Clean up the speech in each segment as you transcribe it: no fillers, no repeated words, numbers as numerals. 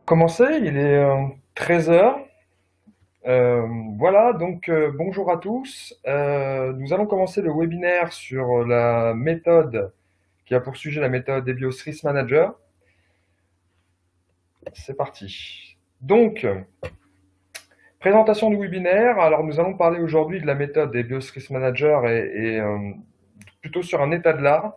Commencer, il est 13 heures. Voilà, donc bonjour à tous. Nous allons commencer le webinaire sur la méthode qui a pour sujet la méthode EBIOS Risk Manager. C'est parti. Donc, présentation du webinaire. Alors, nous allons parler aujourd'hui de la méthode EBIOS Risk Manager et plutôt sur un état de l'art.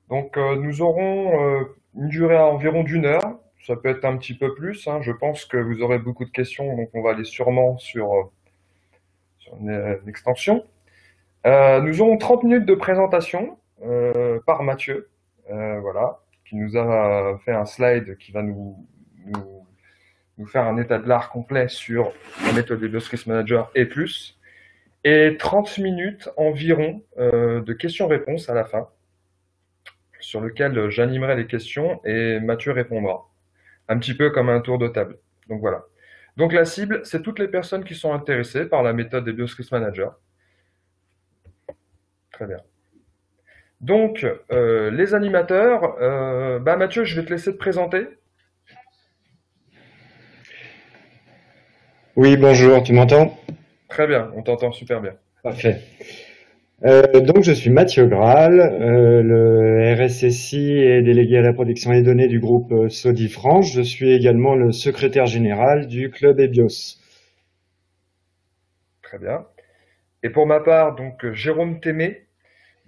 Donc, nous aurons une durée à environ d'une heure. Ça peut être un petit peu plus, hein. Je pense que vous aurez beaucoup de questions, donc on va aller sûrement sur une extension. Nous aurons 30 minutes de présentation par Mathieu, voilà, qui nous a fait un slide qui va nous faire un état de l'art complet sur la méthode de Risk Manager et plus. Et 30 minutes environ de questions-réponses à la fin, sur lequel j'animerai les questions et Mathieu répondra. Un petit peu comme un tour de table. Donc voilà. Donc la cible, c'est toutes les personnes qui sont intéressées par la méthode des Risk Manager. Très bien. Donc, les animateurs, Mathieu, je vais te laisser te présenter. Oui, bonjour, tu m'entends? Très bien, on t'entend super bien. Parfait. Donc, je suis Mathieu Graal, le RSSI et délégué à la protection des données du groupe Sodi France. Je suis également le secrétaire général du club EBIOS. Très bien. Et pour ma part, donc Jérôme Témé,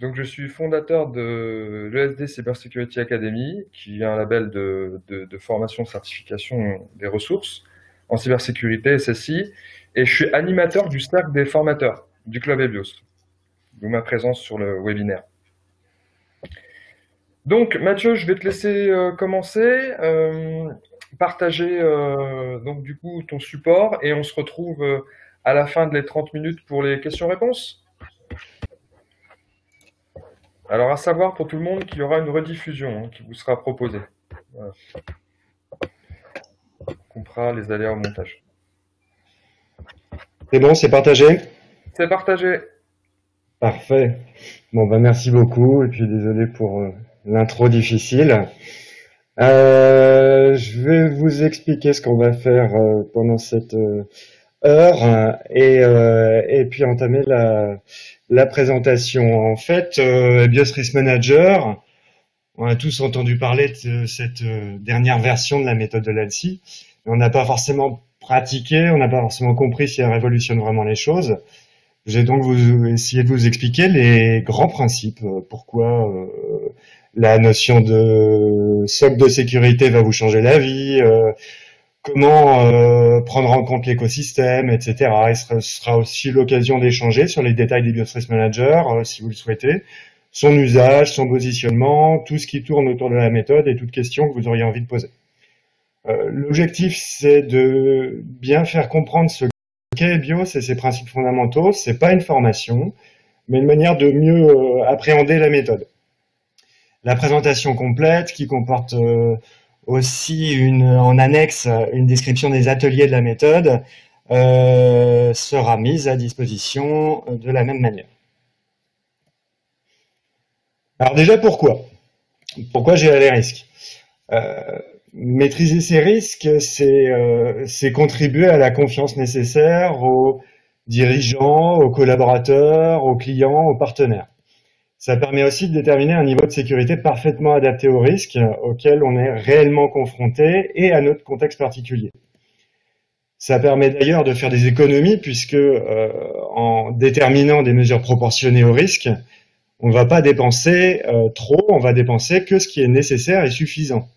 donc je suis fondateur de l'ESD Cybersecurity Academy, qui est un label de formation, certification des ressources en cybersécurité SSI, et je suis animateur du cercle des formateurs du club EBIOS, d'où ma présence sur le webinaire. Donc Mathieu, je vais te laisser commencer, partager donc du coup ton support, et on se retrouve à la fin de les 30 minutes pour les questions-réponses. Alors à savoir pour tout le monde qu'il y aura une rediffusion qui vous sera proposée. Voilà. On fera les aléas au montage. C'est bon, c'est partagé? C'est partagé. Parfait. Bon, merci beaucoup, et puis désolé pour l'intro difficile. Je vais vous expliquer ce qu'on va faire pendant cette heure et puis entamer la présentation. En fait, EBIOS Risk Manager, on a tous entendu parler de cette dernière version de la méthode de l'ANSSI, mais on n'a pas forcément pratiqué, on n'a pas forcément compris si elle révolutionne vraiment les choses. Je vais donc essayer de vous expliquer les grands principes, pourquoi la notion de socle de sécurité va vous changer la vie, comment prendre en compte l'écosystème, etc. Et ce sera aussi l'occasion d'échanger sur les détails des BIOS Risk Manager, si vous le souhaitez, son usage, son positionnement, tout ce qui tourne autour de la méthode et toute question que vous auriez envie de poser. L'objectif, c'est de bien faire comprendre ce qu'est BIOS et ses principes fondamentaux. C'est pas une formation, mais une manière de mieux appréhender la méthode. La présentation complète, qui comporte aussi en annexe une description des ateliers de la méthode, sera mise à disposition de la même manière. Alors déjà, pourquoi gérer les risques? Maîtriser ces risques, c'est contribuer à la confiance nécessaire aux dirigeants, aux collaborateurs, aux clients, aux partenaires. Ça permet aussi de déterminer un niveau de sécurité parfaitement adapté aux risques auxquels on est réellement confronté et à notre contexte particulier. Ça permet d'ailleurs de faire des économies puisque en déterminant des mesures proportionnées aux risques, on ne va pas dépenser trop, on va dépenser que ce qui est nécessaire et suffisant.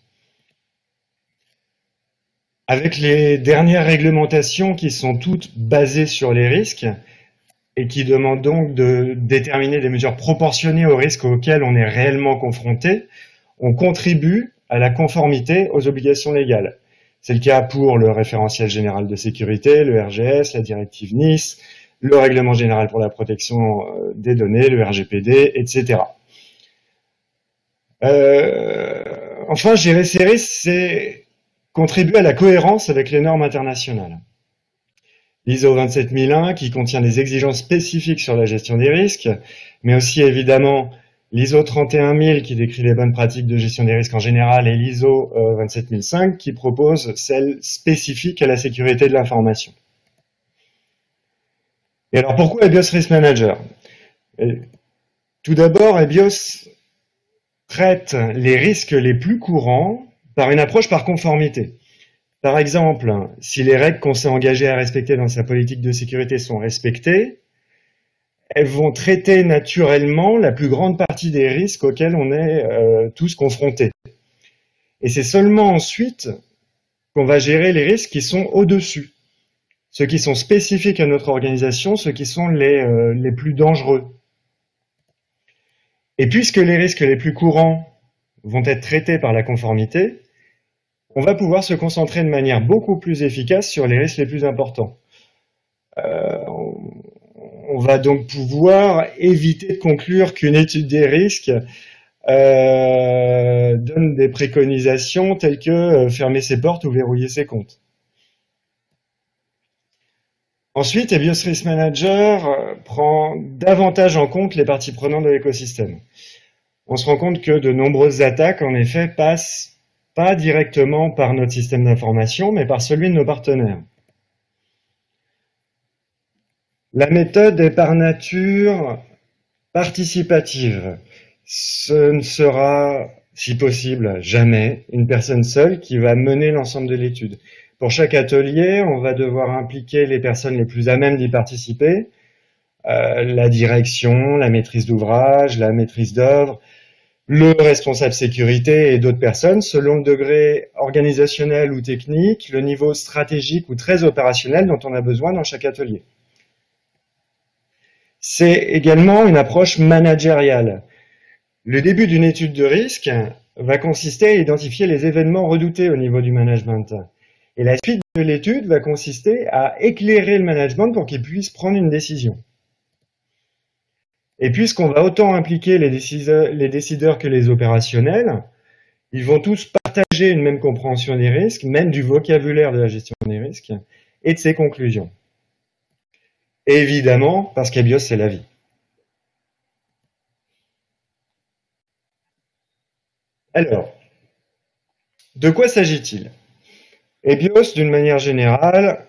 Avec les dernières réglementations qui sont toutes basées sur les risques et qui demandent donc de déterminer des mesures proportionnées aux risques auxquels on est réellement confronté, on contribue à la conformité aux obligations légales. C'est le cas pour le référentiel général de sécurité, le RGS, la directive Nice, le règlement général pour la protection des données, le RGPD, etc. Enfin, gérer ces risques, c'est contribuer à la cohérence avec les normes internationales. L'ISO 27001 qui contient des exigences spécifiques sur la gestion des risques, mais aussi évidemment l'ISO 31000 qui décrit les bonnes pratiques de gestion des risques en général et l'ISO 27005 qui propose celles spécifiques à la sécurité de l'information. Et alors pourquoi EBIOS Risk Manager? Tout d'abord, EBIOS traite les risques les plus courants par une approche par conformité. Par exemple, si les règles qu'on s'est engagé à respecter dans sa politique de sécurité sont respectées, elles vont traiter naturellement la plus grande partie des risques auxquels on est tous confrontés. Et c'est seulement ensuite qu'on va gérer les risques qui sont au-dessus, ceux qui sont spécifiques à notre organisation, ceux qui sont les plus dangereux. Et puisque les risques les plus courants vont être traités par la conformité, on va pouvoir se concentrer de manière beaucoup plus efficace sur les risques les plus importants. On va donc pouvoir éviter de conclure qu'une étude des risques donne des préconisations telles que fermer ses portes ou verrouiller ses comptes. Ensuite, EBIOS Risk Manager prend davantage en compte les parties prenantes de l'écosystème. On se rend compte que de nombreuses attaques, en effet, passent pas directement par notre système d'information, mais par celui de nos partenaires. La méthode est par nature participative. Ce ne sera, si possible, jamais une personne seule qui va mener l'ensemble de l'étude. Pour chaque atelier, on va devoir impliquer les personnes les plus à même d'y participer, la direction, la maîtrise d'ouvrage, la maîtrise d'œuvre, le responsable sécurité et d'autres personnes, selon le degré organisationnel ou technique, le niveau stratégique ou très opérationnel dont on a besoin dans chaque atelier. C'est également une approche managériale. Le début d'une étude de risque va consister à identifier les événements redoutés au niveau du management. Et la suite de l'étude va consister à éclairer le management pour qu'il puisse prendre une décision. Et puisqu'on va autant impliquer les décideurs que les opérationnels, ils vont tous partager une même compréhension des risques, même du vocabulaire de la gestion des risques et de ses conclusions. Et évidemment, parce qu'EBIOS, c'est la vie. Alors, de quoi s'agit-il? EBIOS, d'une manière générale,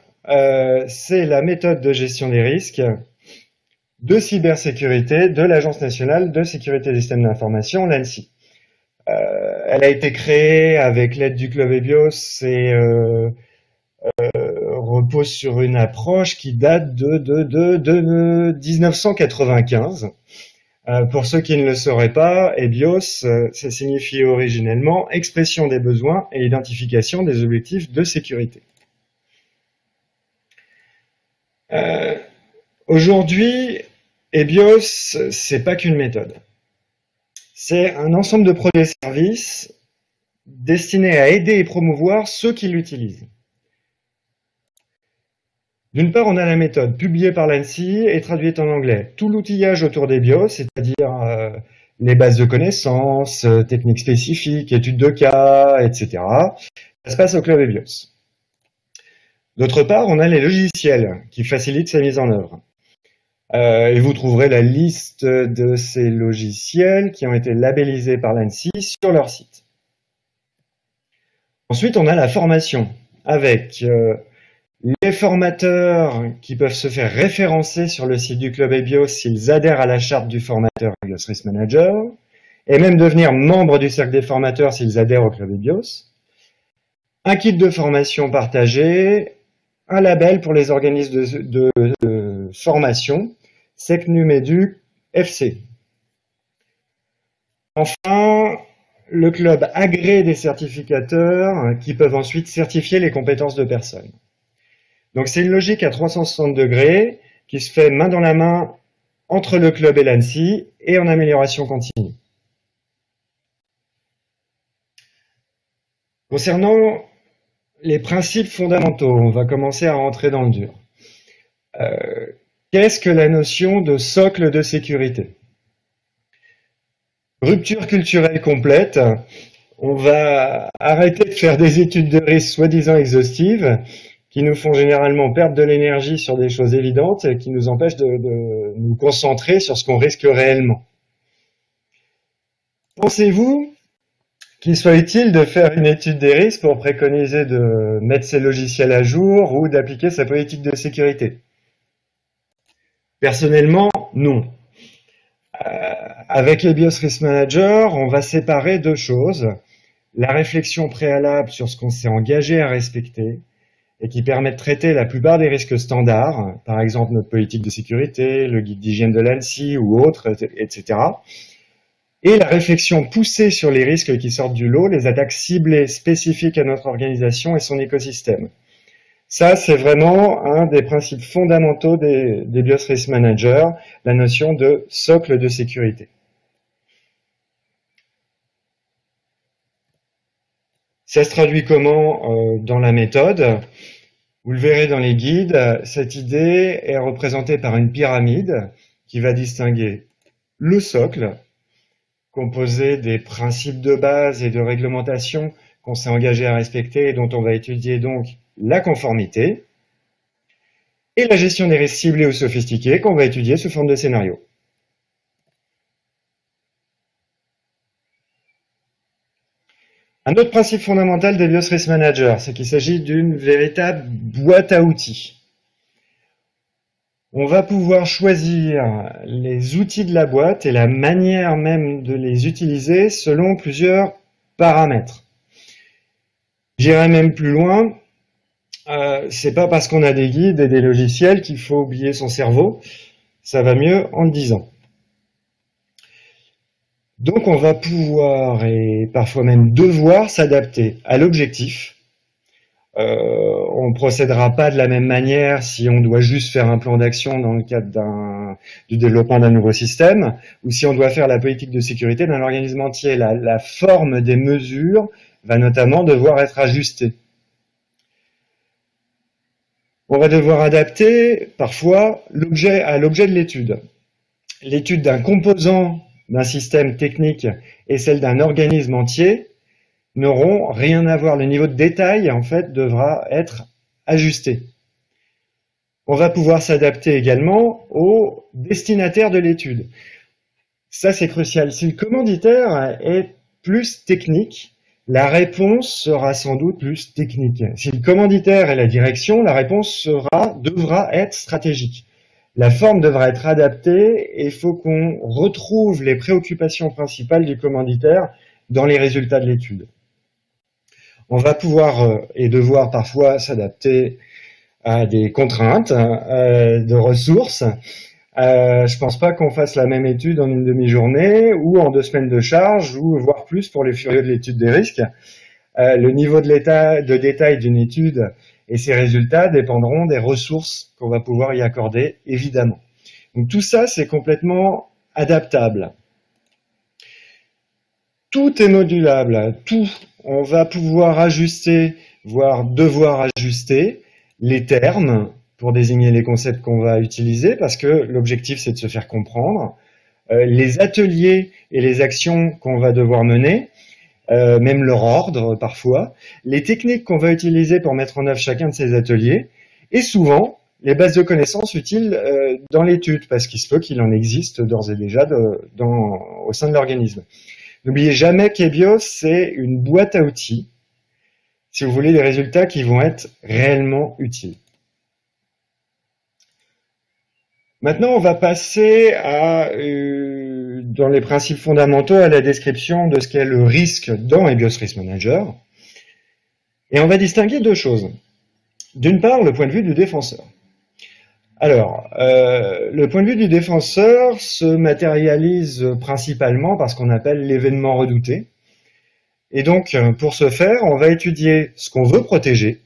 c'est la méthode de gestion des risques de cybersécurité de l'Agence nationale de sécurité des systèmes d'information, l'ANSSI. Elle a été créée avec l'aide du club EBIOS et repose sur une approche qui date de 1995. Pour ceux qui ne le sauraient pas, EBIOS, ça signifie originellement expression des besoins et identification des objectifs de sécurité. Aujourd'hui, EBIOS, c'est pas qu'une méthode. C'est un ensemble de produits et services destinés à aider et promouvoir ceux qui l'utilisent. D'une part, on a la méthode publiée par l'ANSSI et traduite en anglais. Tout l'outillage autour d'EBIOS, c'est-à-dire les bases de connaissances, techniques spécifiques, études de cas, etc. Ça se passe au club EBIOS. D'autre part, on a les logiciels qui facilitent sa mise en œuvre. Et vous trouverez la liste de ces logiciels qui ont été labellisés par l'ANSSI sur leur site. Ensuite, on a la formation avec les formateurs qui peuvent se faire référencer sur le site du club EBIOS s'ils adhèrent à la charte du formateur EBIOS Risk Manager, et même devenir membre du cercle des formateurs s'ils adhèrent au club EBIOS. Un kit de formation partagé, un label pour les organismes de formation, SECNUM, EDUC, FC. Enfin, le club agrée des certificateurs qui peuvent ensuite certifier les compétences de personnes. Donc c'est une logique à 360 degrés qui se fait main dans la main entre le club et l'ANSSI et en amélioration continue. Concernant les principes fondamentaux, on va commencer à rentrer dans le dur. Qu'est-ce que la notion de socle de sécurité? Rupture culturelle complète. On va arrêter de faire des études de risque soi-disant exhaustives qui nous font généralement perdre de l'énergie sur des choses évidentes et qui nous empêchent de nous concentrer sur ce qu'on risque réellement. Pensez-vous qu'il soit utile de faire une étude des risques pour préconiser de mettre ses logiciels à jour ou d'appliquer sa politique de sécurité? Personnellement, non. Avec les BIOS Risk Manager, on va séparer deux choses. La réflexion préalable sur ce qu'on s'est engagé à respecter et qui permet de traiter la plupart des risques standards, par exemple notre politique de sécurité, le guide d'hygiène de l'ANSSI ou autres, etc. Et la réflexion poussée sur les risques qui sortent du lot, les attaques ciblées spécifiques à notre organisation et son écosystème. Ça, c'est vraiment un des principes fondamentaux des BIOS Risk Managers, la notion de socle de sécurité. Ça se traduit comment dans la méthode? Vous le verrez dans les guides, cette idée est représentée par une pyramide qui va distinguer le socle, composé des principes de base et de réglementation qu'on s'est engagé à respecter et dont on va étudier donc la conformité, et la gestion des risques ciblés ou sophistiqués qu'on va étudier sous forme de scénario. Un autre principe fondamental des BIOS Risk Manager, c'est qu'il s'agit d'une véritable boîte à outils. On va pouvoir choisir les outils de la boîte et la manière même de les utiliser selon plusieurs paramètres. J'irai même plus loin, c'est pas parce qu'on a des guides et des logiciels qu'il faut oublier son cerveau, ça va mieux en le disant. Donc on va pouvoir et parfois même devoir s'adapter à l'objectif. On ne procédera pas de la même manière si on doit juste faire un plan d'action dans le cadre du développement d'un nouveau système ou si on doit faire la politique de sécurité d'un organisme entier. La forme des mesures va notamment devoir être ajustée. On va devoir adapter parfois l'objet à l'objet de l'étude. L'étude d'un composant d'un système technique et celle d'un organisme entier n'auront rien à voir. Le niveau de détail, en fait, devra être ajusté. On va pouvoir s'adapter également au destinataire de l'étude. Ça, c'est crucial. Si le commanditaire est plus technique, la réponse sera sans doute plus technique. Si le commanditaire est la direction, la réponse devra être stratégique. La forme devra être adaptée et il faut qu'on retrouve les préoccupations principales du commanditaire dans les résultats de l'étude. On va pouvoir et devoir parfois s'adapter à des contraintes de ressources. Je pense pas qu'on fasse la même étude en une demi-journée ou en 2 semaines de charge ou voire plus pour les furieux de l'étude des risques. Le niveau de détail d'une étude et ses résultats dépendront des ressources qu'on va pouvoir y accorder, évidemment. Donc tout ça, c'est complètement adaptable. Tout est modulable, tout. On va pouvoir ajuster, voire devoir ajuster les termes pour désigner les concepts qu'on va utiliser, parce que l'objectif, c'est de se faire comprendre. Les ateliers et les actions qu'on va devoir mener, même leur ordre parfois, les techniques qu'on va utiliser pour mettre en œuvre chacun de ces ateliers, et souvent les bases de connaissances utiles dans l'étude, parce qu'il se peut qu'il en existe d'ores et déjà au sein de l'organisme. N'oubliez jamais qu'EBIOS, c'est une boîte à outils, si vous voulez des résultats qui vont être réellement utiles. Maintenant, on va passer dans les principes fondamentaux à la description de ce qu'est le risque dans EBIOS Risk Manager. Et on va distinguer deux choses. D'une part, le point de vue du défenseur. Alors, le point de vue du défenseur se matérialise principalement par ce qu'on appelle l'événement redouté. Et donc, pour ce faire, on va étudier ce qu'on veut protéger,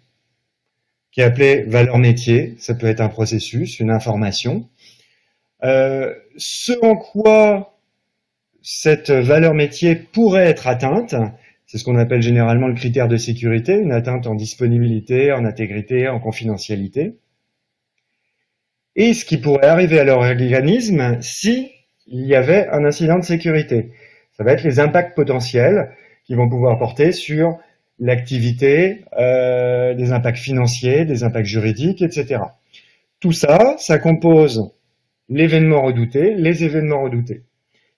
qui est appelé valeur métier. Ça peut être un processus, une information. Ce en quoi cette valeur métier pourrait être atteinte, c'est ce qu'on appelle généralement le critère de sécurité, une atteinte en disponibilité, en intégrité, en confidentialité. Et ce qui pourrait arriver à l'organisme si il y avait un incident de sécurité. Ça va être les impacts potentiels qui vont pouvoir porter sur l'activité, des impacts financiers, des impacts juridiques, etc. Tout ça, ça compose l'événement redouté, les événements redoutés.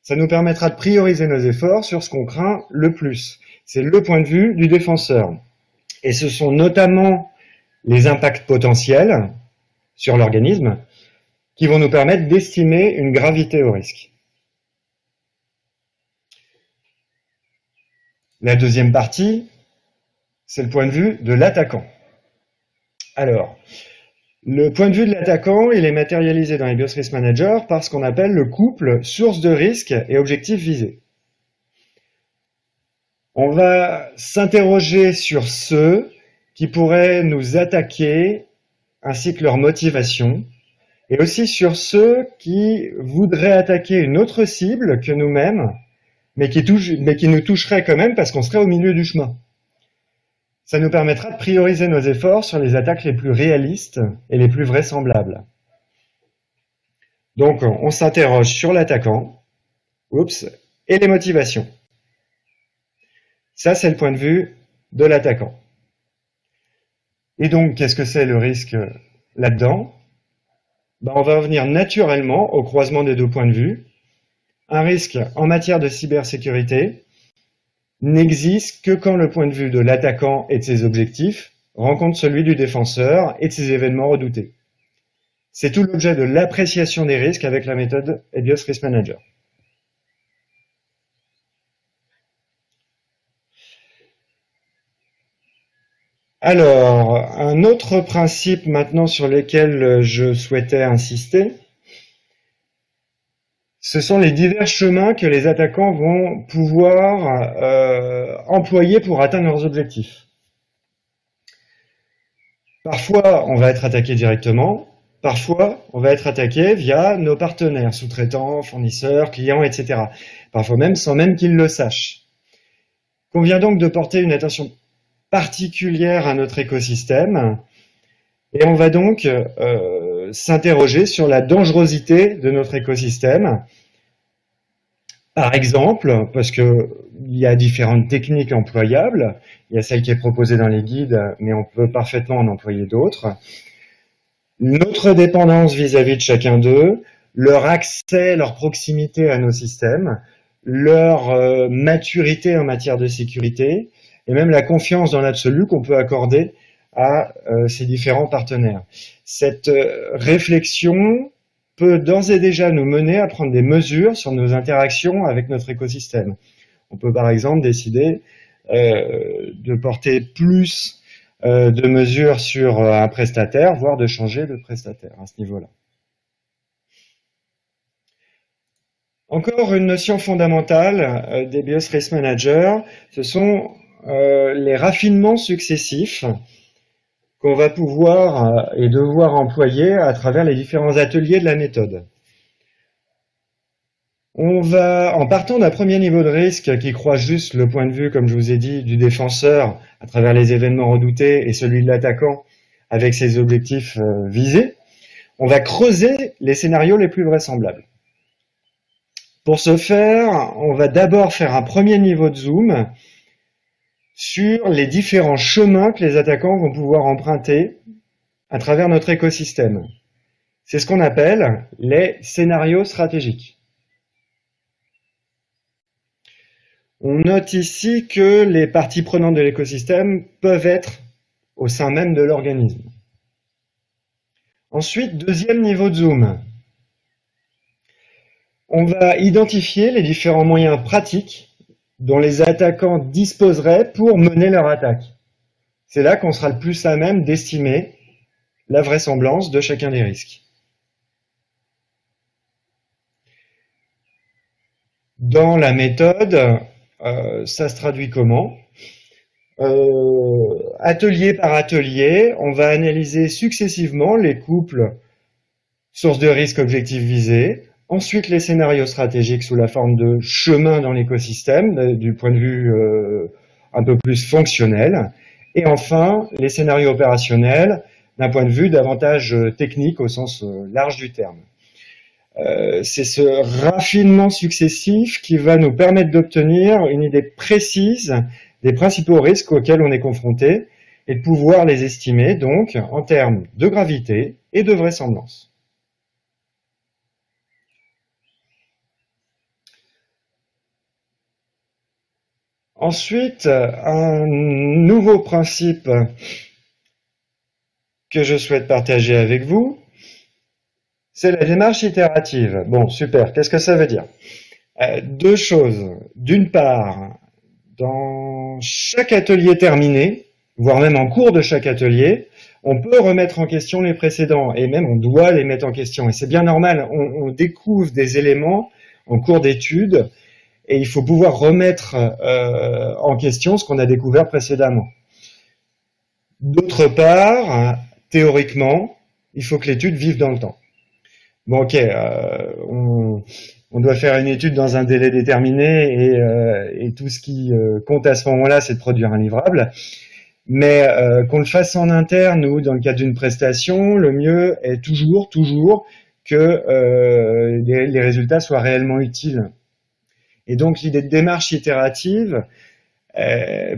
Ça nous permettra de prioriser nos efforts sur ce qu'on craint le plus. C'est le point de vue du défenseur. Et ce sont notamment les impacts potentiels sur l'organisme qui vont nous permettre d'estimer une gravité au risque. La deuxième partie, c'est le point de vue de l'attaquant. Alors, le point de vue de l'attaquant, il est matérialisé dans les BIOS Risk Manager par ce qu'on appelle le couple source de risque et objectif visé. On va s'interroger sur ceux qui pourraient nous attaquer ainsi que leur motivation, et aussi sur ceux qui voudraient attaquer une autre cible que nous-mêmes, mais qui nous toucherait quand même parce qu'on serait au milieu du chemin. Ça nous permettra de prioriser nos efforts sur les attaques les plus réalistes et les plus vraisemblables. Donc, on s'interroge sur l'attaquant, et les motivations. Ça, c'est le point de vue de l'attaquant. Et donc, qu'est-ce que c'est le risque là-dedans? On va revenir naturellement au croisement des deux points de vue. Un risque en matière de cybersécurité n'existe que quand le point de vue de l'attaquant et de ses objectifs rencontre celui du défenseur et de ses événements redoutés. C'est tout l'objet de l'appréciation des risques avec la méthode EBIOS Risk Manager. Alors, un autre principe maintenant sur lequel je souhaitais insister, ce sont les divers chemins que les attaquants vont pouvoir employer pour atteindre leurs objectifs. Parfois, on va être attaqué directement, parfois, on va être attaqué via nos partenaires, sous-traitants, fournisseurs, clients, etc. Parfois même sans même qu'ils le sachent. Il convient donc de porter une attention particulière à notre écosystème et on va donc s'interroger sur la dangerosité de notre écosystème. Par exemple, parce qu'il y a différentes techniques employables, il y a celle qui est proposée dans les guides, mais on peut parfaitement en employer d'autres. Notre dépendance vis-à-vis de chacun d'eux, leur accès, leur proximité à nos systèmes, leur maturité en matière de sécurité, et même la confiance dans l'absolu qu'on peut accorder à ces différents partenaires. Cette réflexion peut d'ores et déjà nous mener à prendre des mesures sur nos interactions avec notre écosystème. On peut par exemple décider de porter plus de mesures sur un prestataire, voire de changer de prestataire à ce niveau-là. Encore une notion fondamentale des BIOS Risk Manager, ce sont les raffinements successifs qu'on va pouvoir et devoir employer à travers les différents ateliers de la méthode. On va, en partant d'un premier niveau de risque qui croise juste le point de vue, comme je vous ai dit, du défenseur à travers les événements redoutés et celui de l'attaquant avec ses objectifs visés, on va creuser les scénarios les plus vraisemblables. Pour ce faire, on va d'abord faire un premier niveau de zoom sur les différents chemins que les attaquants vont pouvoir emprunter à travers notre écosystème. C'est ce qu'on appelle les scénarios stratégiques. On note ici que les parties prenantes de l'écosystème peuvent être au sein même de l'organisme. Ensuite, deuxième niveau de zoom. On va identifier les différents moyens pratiques dont les attaquants disposeraient pour mener leur attaque. C'est là qu'on sera le plus à même d'estimer la vraisemblance de chacun des risques. Dans la méthode, ça se traduit comment? Atelier par atelier, on va analyser successivement les couples sources de risque, objectifs visés, ensuite les scénarios stratégiques sous la forme de chemin dans l'écosystème, du point de vue un peu plus fonctionnel, et enfin les scénarios opérationnels d'un point de vue davantage technique au sens large du terme. C'est ce raffinement successif qui va nous permettre d'obtenir une idée précise des principaux risques auxquels on est confronté et de pouvoir les estimer donc en termes de gravité et de vraisemblance. Ensuite, un nouveau principe que je souhaite partager avec vous, c'est la démarche itérative. Bon, super. Qu'est-ce que ça veut dire? Deux choses. D'une part, dans chaque atelier terminé, voire même en cours de chaque atelier, on peut remettre en question les précédents, et même on doit les mettre en question. Et c'est bien normal, on découvre des éléments en cours d'étude, et il faut pouvoir remettre en question ce qu'on a découvert précédemment. D'autre part, théoriquement, il faut que l'étude vive dans le temps. Bon, ok, on doit faire une étude dans un délai déterminé et tout ce qui compte à ce moment-là, c'est de produire un livrable. Mais qu'on le fasse en interne ou dans le cadre d'une prestation, le mieux est toujours que les résultats soient réellement utiles. Et donc l'idée de démarche itérative,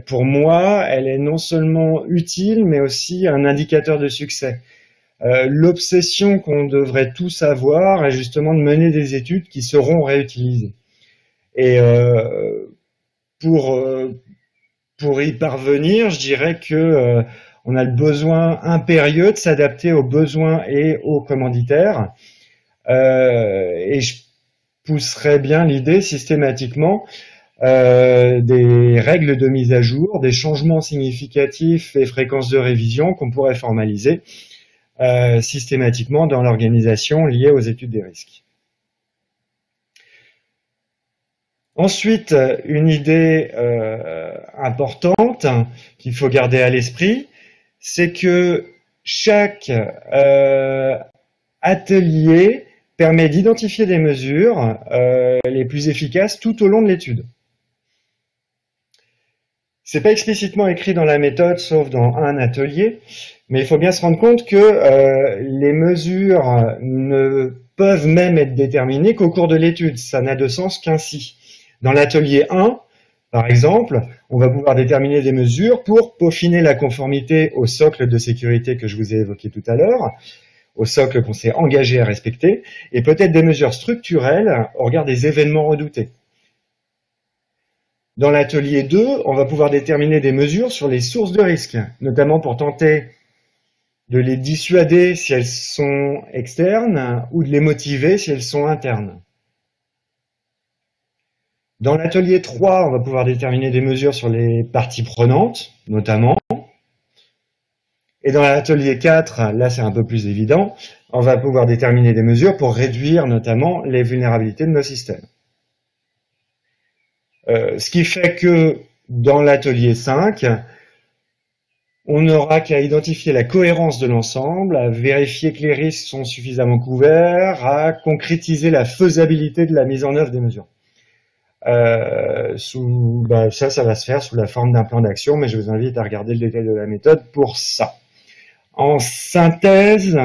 pour moi, elle est non seulement utile, mais aussi un indicateur de succès. L'obsession qu'on devrait tous avoir est justement de mener des études qui seront réutilisées. Et pour y parvenir, je dirais que on a le besoin impérieux de s'adapter aux besoins et aux commanditaires. Et je pousserais bien l'idée systématiquement des règles de mise à jour, des changements significatifs et fréquences de révision qu'on pourrait formaliser systématiquement dans l'organisation liée aux études des risques. Ensuite, une idée importante qu'il faut garder à l'esprit, c'est que chaque atelier permet d'identifier des mesures les plus efficaces tout au long de l'étude. C'est pas explicitement écrit dans la méthode, sauf dans un atelier, mais il faut bien se rendre compte que les mesures ne peuvent même être déterminées qu'au cours de l'étude. Ça n'a de sens qu'ainsi. Dans l'atelier 1, par exemple, on va pouvoir déterminer des mesures pour peaufiner la conformité au socle de sécurité que je vous ai évoqué tout à l'heure, au socle qu'on s'est engagé à respecter, et peut-être des mesures structurelles au regard des événements redoutés. Dans l'atelier 2, on va pouvoir déterminer des mesures sur les sources de risque, notamment pour tenter de les dissuader si elles sont externes ou de les motiver si elles sont internes. Dans l'atelier 3, on va pouvoir déterminer des mesures sur les parties prenantes, notamment. Et dans l'atelier 4, là c'est un peu plus évident, on va pouvoir déterminer des mesures pour réduire notamment les vulnérabilités de nos systèmes. Ce qui fait que dans l'atelier 5, on n'aura qu'à identifier la cohérence de l'ensemble, à vérifier que les risques sont suffisamment couverts, à concrétiser la faisabilité de la mise en œuvre des mesures. Ça va se faire sous la forme d'un plan d'action, mais je vous invite à regarder le détail de la méthode pour ça. En synthèse,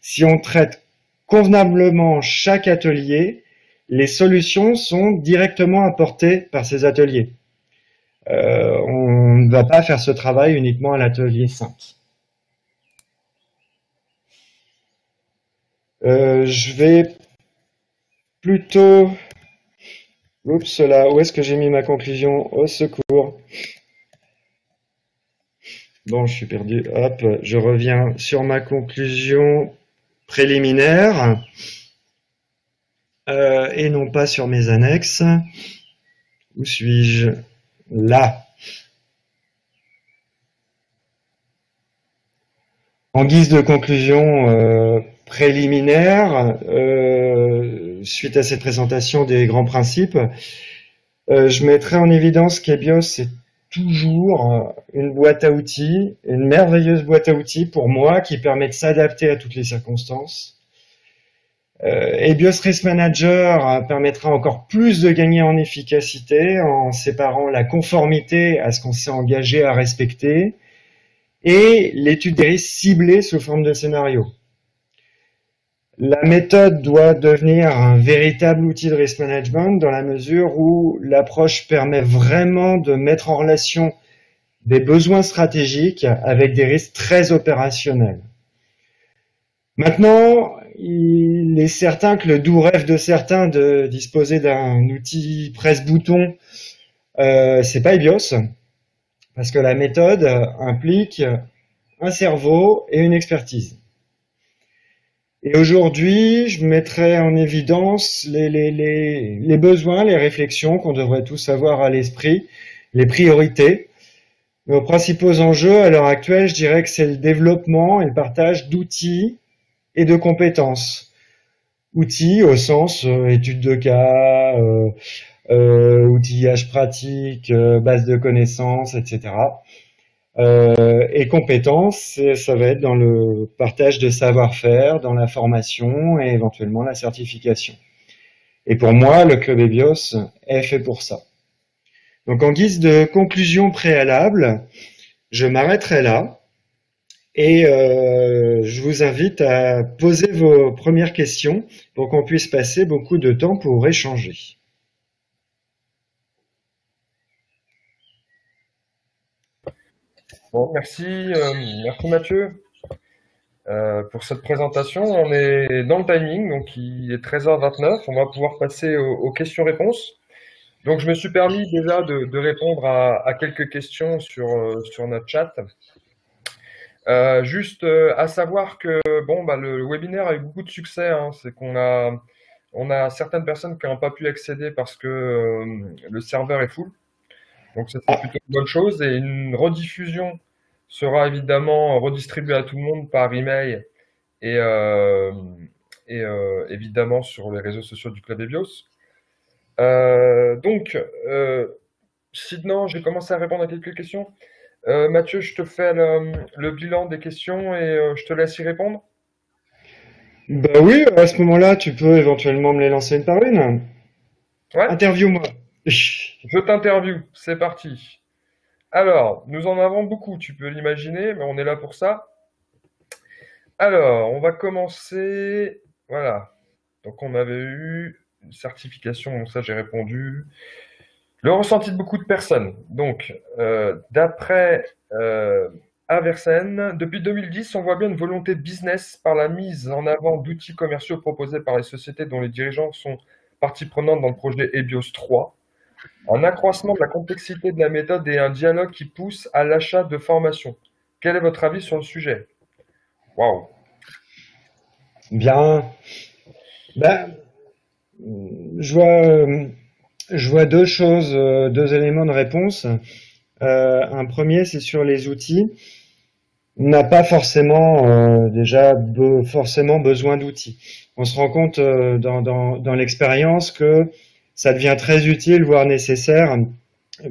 si on traite convenablement chaque atelier, les solutions sont directement apportées par ces ateliers. On ne va pas faire ce travail uniquement à l'atelier 5. Je vais plutôt... Oups, là, où est-ce que j'ai mis ma conclusion? Au secours. Bon, je suis perdu. Hop, je reviens sur ma conclusion préliminaire et non pas sur mes annexes. Où suis-je? Là. En guise de conclusion préliminaire, suite à cette présentation des grands principes, je mettrai en évidence qu'EBIOS est toujours une boîte à outils, une merveilleuse boîte à outils pour moi qui permet de s'adapter à toutes les circonstances. EBIOS Risk Manager permettra encore plus de gagner en efficacité en séparant la conformité à ce qu'on s'est engagé à respecter et l'étude des risques ciblés sous forme de scénario. La méthode doit devenir un véritable outil de risk management dans la mesure où l'approche permet vraiment de mettre en relation des besoins stratégiques avec des risques très opérationnels. Maintenant, il est certain que le doux rêve de certains de disposer d'un outil presse-bouton C'est pas EBIOS, parce que la méthode implique un cerveau et une expertise. Et aujourd'hui, je mettrai en évidence les besoins, les réflexions qu'on devrait tous avoir à l'esprit, les priorités. Nos principaux enjeux à l'heure actuelle, je dirais que c'est le développement et le partage d'outils et de compétences. Outils au sens études de cas, outillage pratique, base de connaissances, etc. Et compétences, ça va être dans le partage de savoir-faire, dans la formation et éventuellement la certification. Et pour moi, le Club EBIOS est fait pour ça. Donc en guise de conclusion préalable, je m'arrêterai là et je vous invite à poser vos premières questions pour qu'on puisse passer beaucoup de temps pour échanger. Bon, merci Mathieu pour cette présentation. On est dans le timing, donc il est 13h29. On va pouvoir passer aux questions-réponses. Donc je me suis permis déjà de répondre à quelques questions sur notre chat. Juste à savoir que bon, bah, le webinaire a eu beaucoup de succès, hein. C'est on a certaines personnes qui n'ont pas pu accéder parce que le serveur est full. Donc ça, c'est plutôt une bonne chose. Et une rediffusion sera évidemment redistribuée à tout le monde par email et, évidemment sur les réseaux sociaux du Club EBIOS. Donc, sinon, j'ai commencé à répondre à quelques questions. Mathieu, je te fais le bilan des questions et je te laisse y répondre. Bah oui, à ce moment-là, tu peux éventuellement me les lancer une par une. Ouais, Interview-moi. je t'interviewe, c'est parti. Alors, nous en avons beaucoup, tu peux l'imaginer, mais on est là pour ça. Alors, on va commencer. Voilà. Donc, on avait eu une certification, donc ça, j'ai répondu. Le ressenti de beaucoup de personnes. Donc, d'après Aversen, depuis 2010, on voit bien une volonté de business par la mise en avant d'outils commerciaux proposés par les sociétés dont les dirigeants sont partie prenante dans le projet EBIOS 3, un accroissement de la complexité de la méthode et un dialogue qui pousse à l'achat de formations. Quel est votre avis sur le sujet? Waouh! Bien. Ben, je vois, je vois deux choses, deux éléments de réponse. Un premier, c'est sur les outils. On n'a pas forcément forcément besoin d'outils. On se rend compte dans l'expérience que ça devient très utile, voire nécessaire,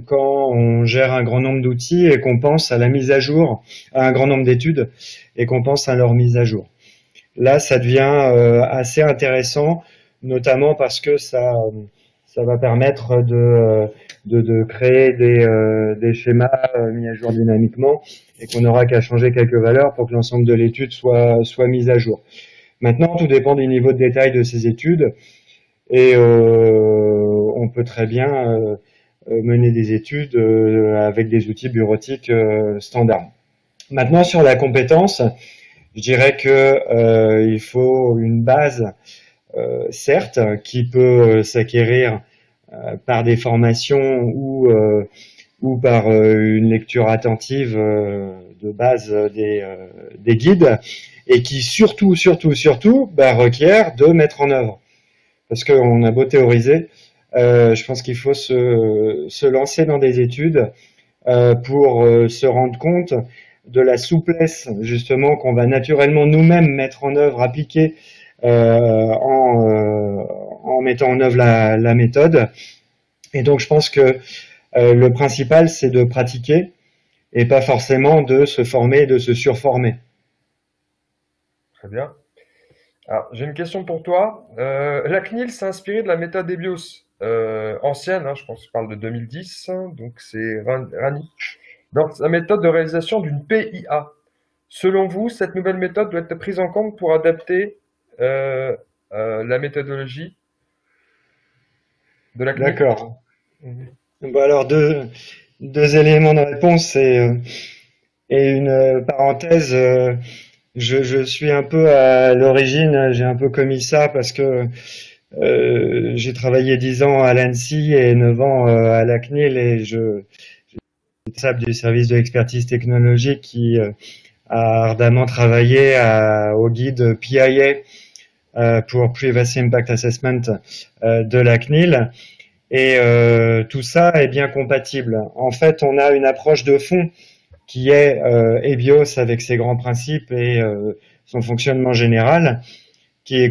quand on gère un grand nombre d'outils et qu'on pense à la mise à jour, à un grand nombre d'études et qu'on pense à leur mise à jour. Là, ça devient assez intéressant, notamment parce que ça va permettre de créer des schémas mis à jour dynamiquement et qu'on n'aura qu'à changer quelques valeurs pour que l'ensemble de l'étude soit mise à jour. Maintenant, tout dépend du niveau de détail de ces études et on peut très bien mener des études avec des outils bureautiques standards. Maintenant, sur la compétence, je dirais que il faut une base, certes, qui peut s'acquérir par des formations ou par une lecture attentive de base des guides, et qui surtout requiert de mettre en œuvre. Parce qu'on a beau théoriser, je pense qu'il faut se lancer dans des études pour se rendre compte de la souplesse justement qu'on va naturellement nous-mêmes mettre en œuvre, appliquer en mettant en œuvre la méthode. Et donc je pense que le principal, c'est de pratiquer et pas forcément de se former, de se surformer. Très bien. Alors, j'ai une question pour toi. La CNIL s'est inspirée de la méthode EBIOS ancienne, hein, je pense que je parle de 2010, donc c'est Rani, dans sa méthode de réalisation d'une PIA. Selon vous, cette nouvelle méthode doit être prise en compte pour adapter la méthodologie de la CNIL? D'accord. Bon, alors deux éléments de réponse et une parenthèse. Je suis un peu à l'origine, j'ai un peu commis ça parce que j'ai travaillé 10 ans à l'ANSSI et 9 ans à la CNIL et je suis responsable du service de l'expertise technologique qui a ardemment travaillé au guide PIA pour Privacy Impact Assessment de la CNIL. Et tout ça est bien compatible. En fait, on a une approche de fond qui est EBIOS avec ses grands principes et son fonctionnement général,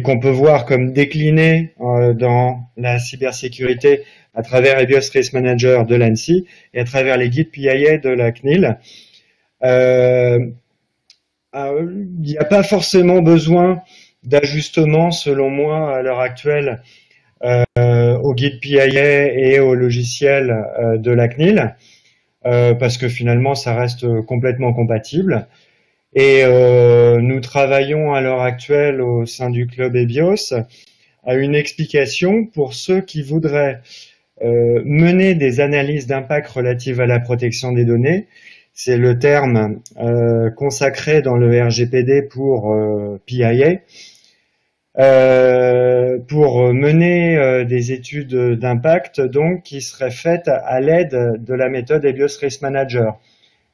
qu'on peut voir comme décliné dans la cybersécurité à travers EBIOS Risk Manager de l'ANSSI et à travers les guides PIA de la CNIL. Il n'y a pas forcément besoin d'ajustement, selon moi, à l'heure actuelle, au guide PIA et au logiciel de la CNIL, parce que finalement, ça reste complètement compatible. Et nous travaillons à l'heure actuelle au sein du club EBIOS à une explication pour ceux qui voudraient mener des analyses d'impact relatives à la protection des données. C'est le terme consacré dans le RGPD pour PIA. Pour mener des études d'impact donc qui seraient faites à l'aide de la méthode EBIOS Risk Manager.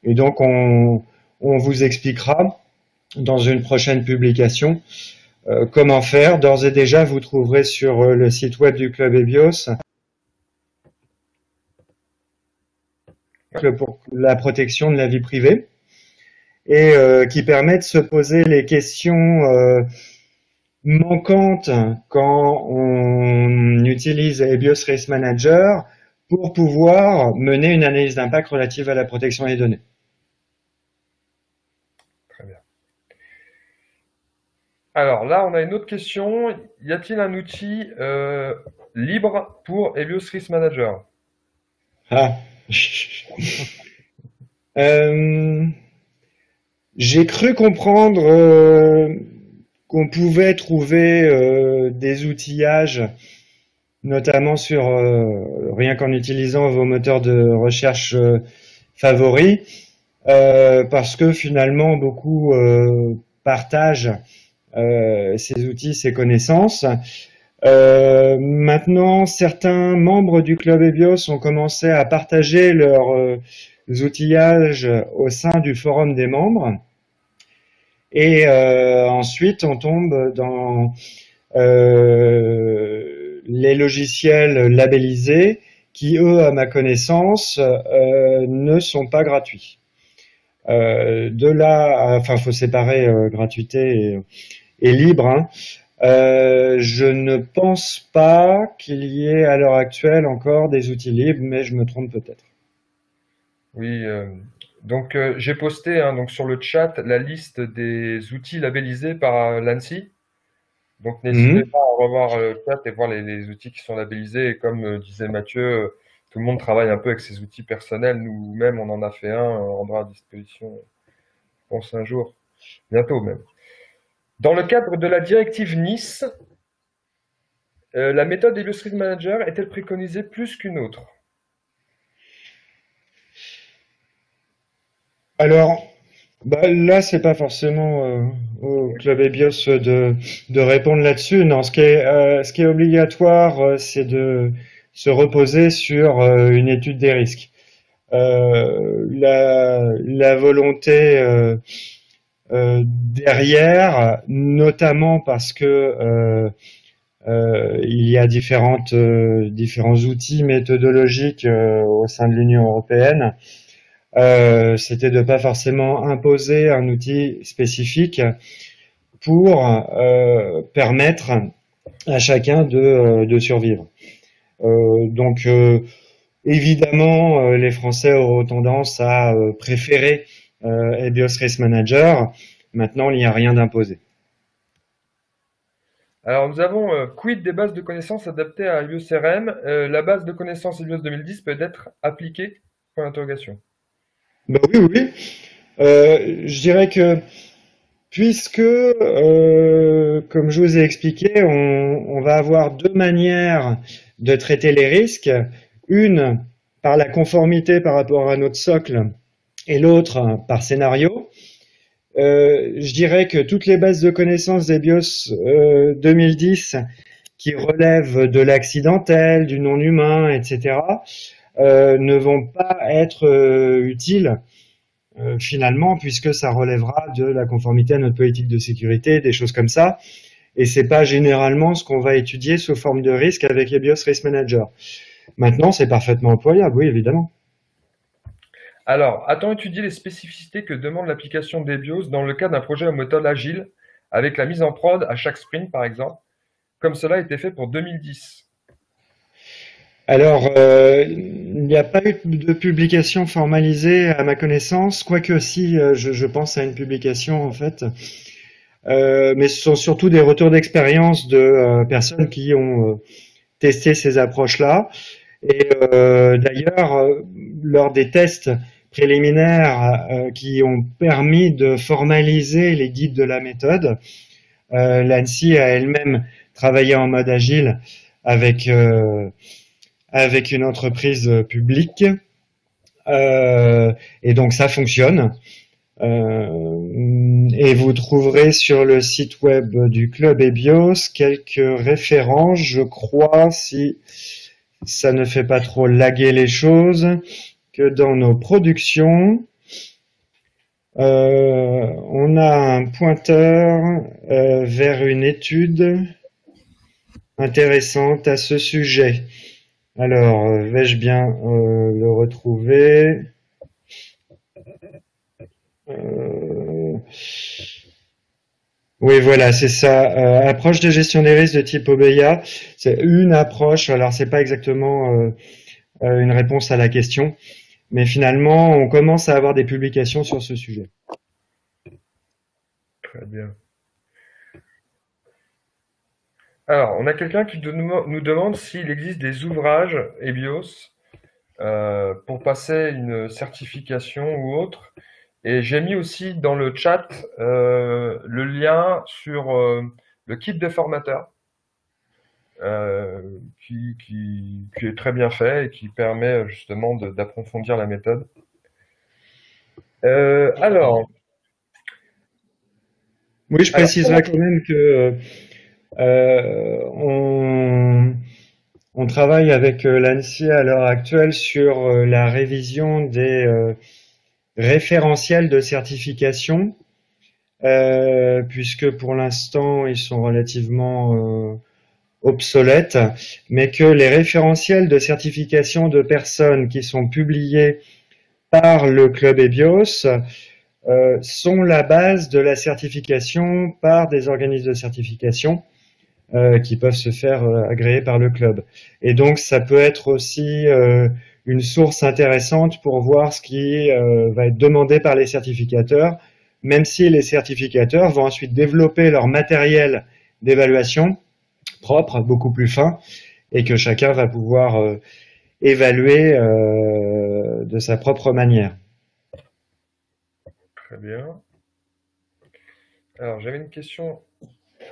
Et donc on vous expliquera dans une prochaine publication comment faire. D'ores et déjà, vous trouverez sur le site web du club EBIOS pour la protection de la vie privée et qui permet de se poser les questions manquante quand on utilise EBIOS Risk Manager pour pouvoir mener une analyse d'impact relative à la protection des données. Très bien. Alors là, on a une autre question. Y a-t-il un outil libre pour EBIOS Risk Manager? Ah. J'ai cru comprendre qu'on pouvait trouver des outillages, notamment sur rien qu'en utilisant vos moteurs de recherche favoris, parce que finalement beaucoup partagent ces outils, ces connaissances. Maintenant, certains membres du club EBIOS ont commencé à partager leurs outillages au sein du forum des membres. Et ensuite, on tombe dans les logiciels labellisés qui, eux, à ma connaissance, ne sont pas gratuits. De là, enfin, faut séparer gratuité et libre. Hein. Je ne pense pas qu'il y ait à l'heure actuelle encore des outils libres, mais je me trompe peut-être. Oui. Donc j'ai posté donc sur le chat la liste des outils labellisés par l'ANSSI. Donc n'hésitez pas à revoir le chat et voir les outils qui sont labellisés. Et comme disait Mathieu, tout le monde travaille un peu avec ses outils personnels. Nous-mêmes, on en a fait un, on rendra à disposition, je pense, un jour, bientôt même. Dans le cadre de la directive Nice, la méthode EBIOS Risk Manager est-elle préconisée plus qu'une autre? Alors, là, c'est pas forcément au club EBIOS de répondre là-dessus. Non, ce qui est obligatoire, c'est de se reposer sur une étude des risques. La volonté derrière, notamment parce que il y a différents outils méthodologiques au sein de l'Union européenne. C'était de pas forcément imposer un outil spécifique pour permettre à chacun de survivre. Donc évidemment, les Français auront tendance à préférer EBIOS Risk Manager. Maintenant, il n'y a rien d'imposé. Alors, nous avons quid des bases de connaissances adaptées à EBIOS RM. La base de connaissances EBIOS 2010 peut être appliquée? Point d'interrogation. Bah oui. Je dirais que puisque, comme je vous ai expliqué, on va avoir deux manières de traiter les risques. Une par la conformité par rapport à notre socle et l'autre par scénario. Je dirais que toutes les bases de connaissances d'EBIOS 2010 qui relèvent de l'accidentel, du non humain, etc., ne vont pas être utiles finalement, puisque ça relèvera de la conformité à notre politique de sécurité, des choses comme ça. Et c'est pas généralement ce qu'on va étudier sous forme de risque avec les BIOS Risk Manager. Maintenant, c'est parfaitement employable, oui, évidemment. Alors, a-t-on étudié les spécificités que demande l'application des BIOS dans le cas d'un projet en méthode agile, avec la mise en prod à chaque sprint, par exemple, comme cela a été fait pour 2010? Alors, il n'y a pas eu de publication formalisée à ma connaissance, quoique si, je pense à une publication en fait. Mais ce sont surtout des retours d'expérience de personnes qui ont testé ces approches-là. Et d'ailleurs, lors des tests préliminaires qui ont permis de formaliser les guides de la méthode, l'ANSSI a elle-même travaillé en mode agile avec avec une entreprise publique, et donc ça fonctionne. Et vous trouverez sur le site web du Club EBIOS quelques références, je crois, si ça ne fait pas trop laguer les choses, que dans nos productions, on a un pointeur vers une étude intéressante à ce sujet. Alors, vais-je bien le retrouver? Oui, voilà, c'est ça. Approche de gestion des risques de type OBEA. C'est une approche. Alors, c'est pas exactement une réponse à la question, mais finalement, on commence à avoir des publications sur ce sujet. Très bien. Alors, on a quelqu'un qui nous demande s'il existe des ouvrages EBIOS pour passer une certification ou autre. Et j'ai mis aussi dans le chat le lien sur le kit de formateur qui est très bien fait et qui permet justement d'approfondir la méthode. Alors, Oui, je préciserai quand même que on travaille avec l'ANSSI à l'heure actuelle sur la révision des référentiels de certification, puisque pour l'instant ils sont relativement obsolètes, mais que les référentiels de certification de personnes qui sont publiés par le Club EBIOS sont la base de la certification par des organismes de certification qui peuvent se faire agréer par le club. Et donc, ça peut être aussi une source intéressante pour voir ce qui va être demandé par les certificateurs, même si les certificateurs vont ensuite développer leur matériel d'évaluation propre, beaucoup plus fin, et que chacun va pouvoir évaluer de sa propre manière. très bien. Alors, j'avais une question.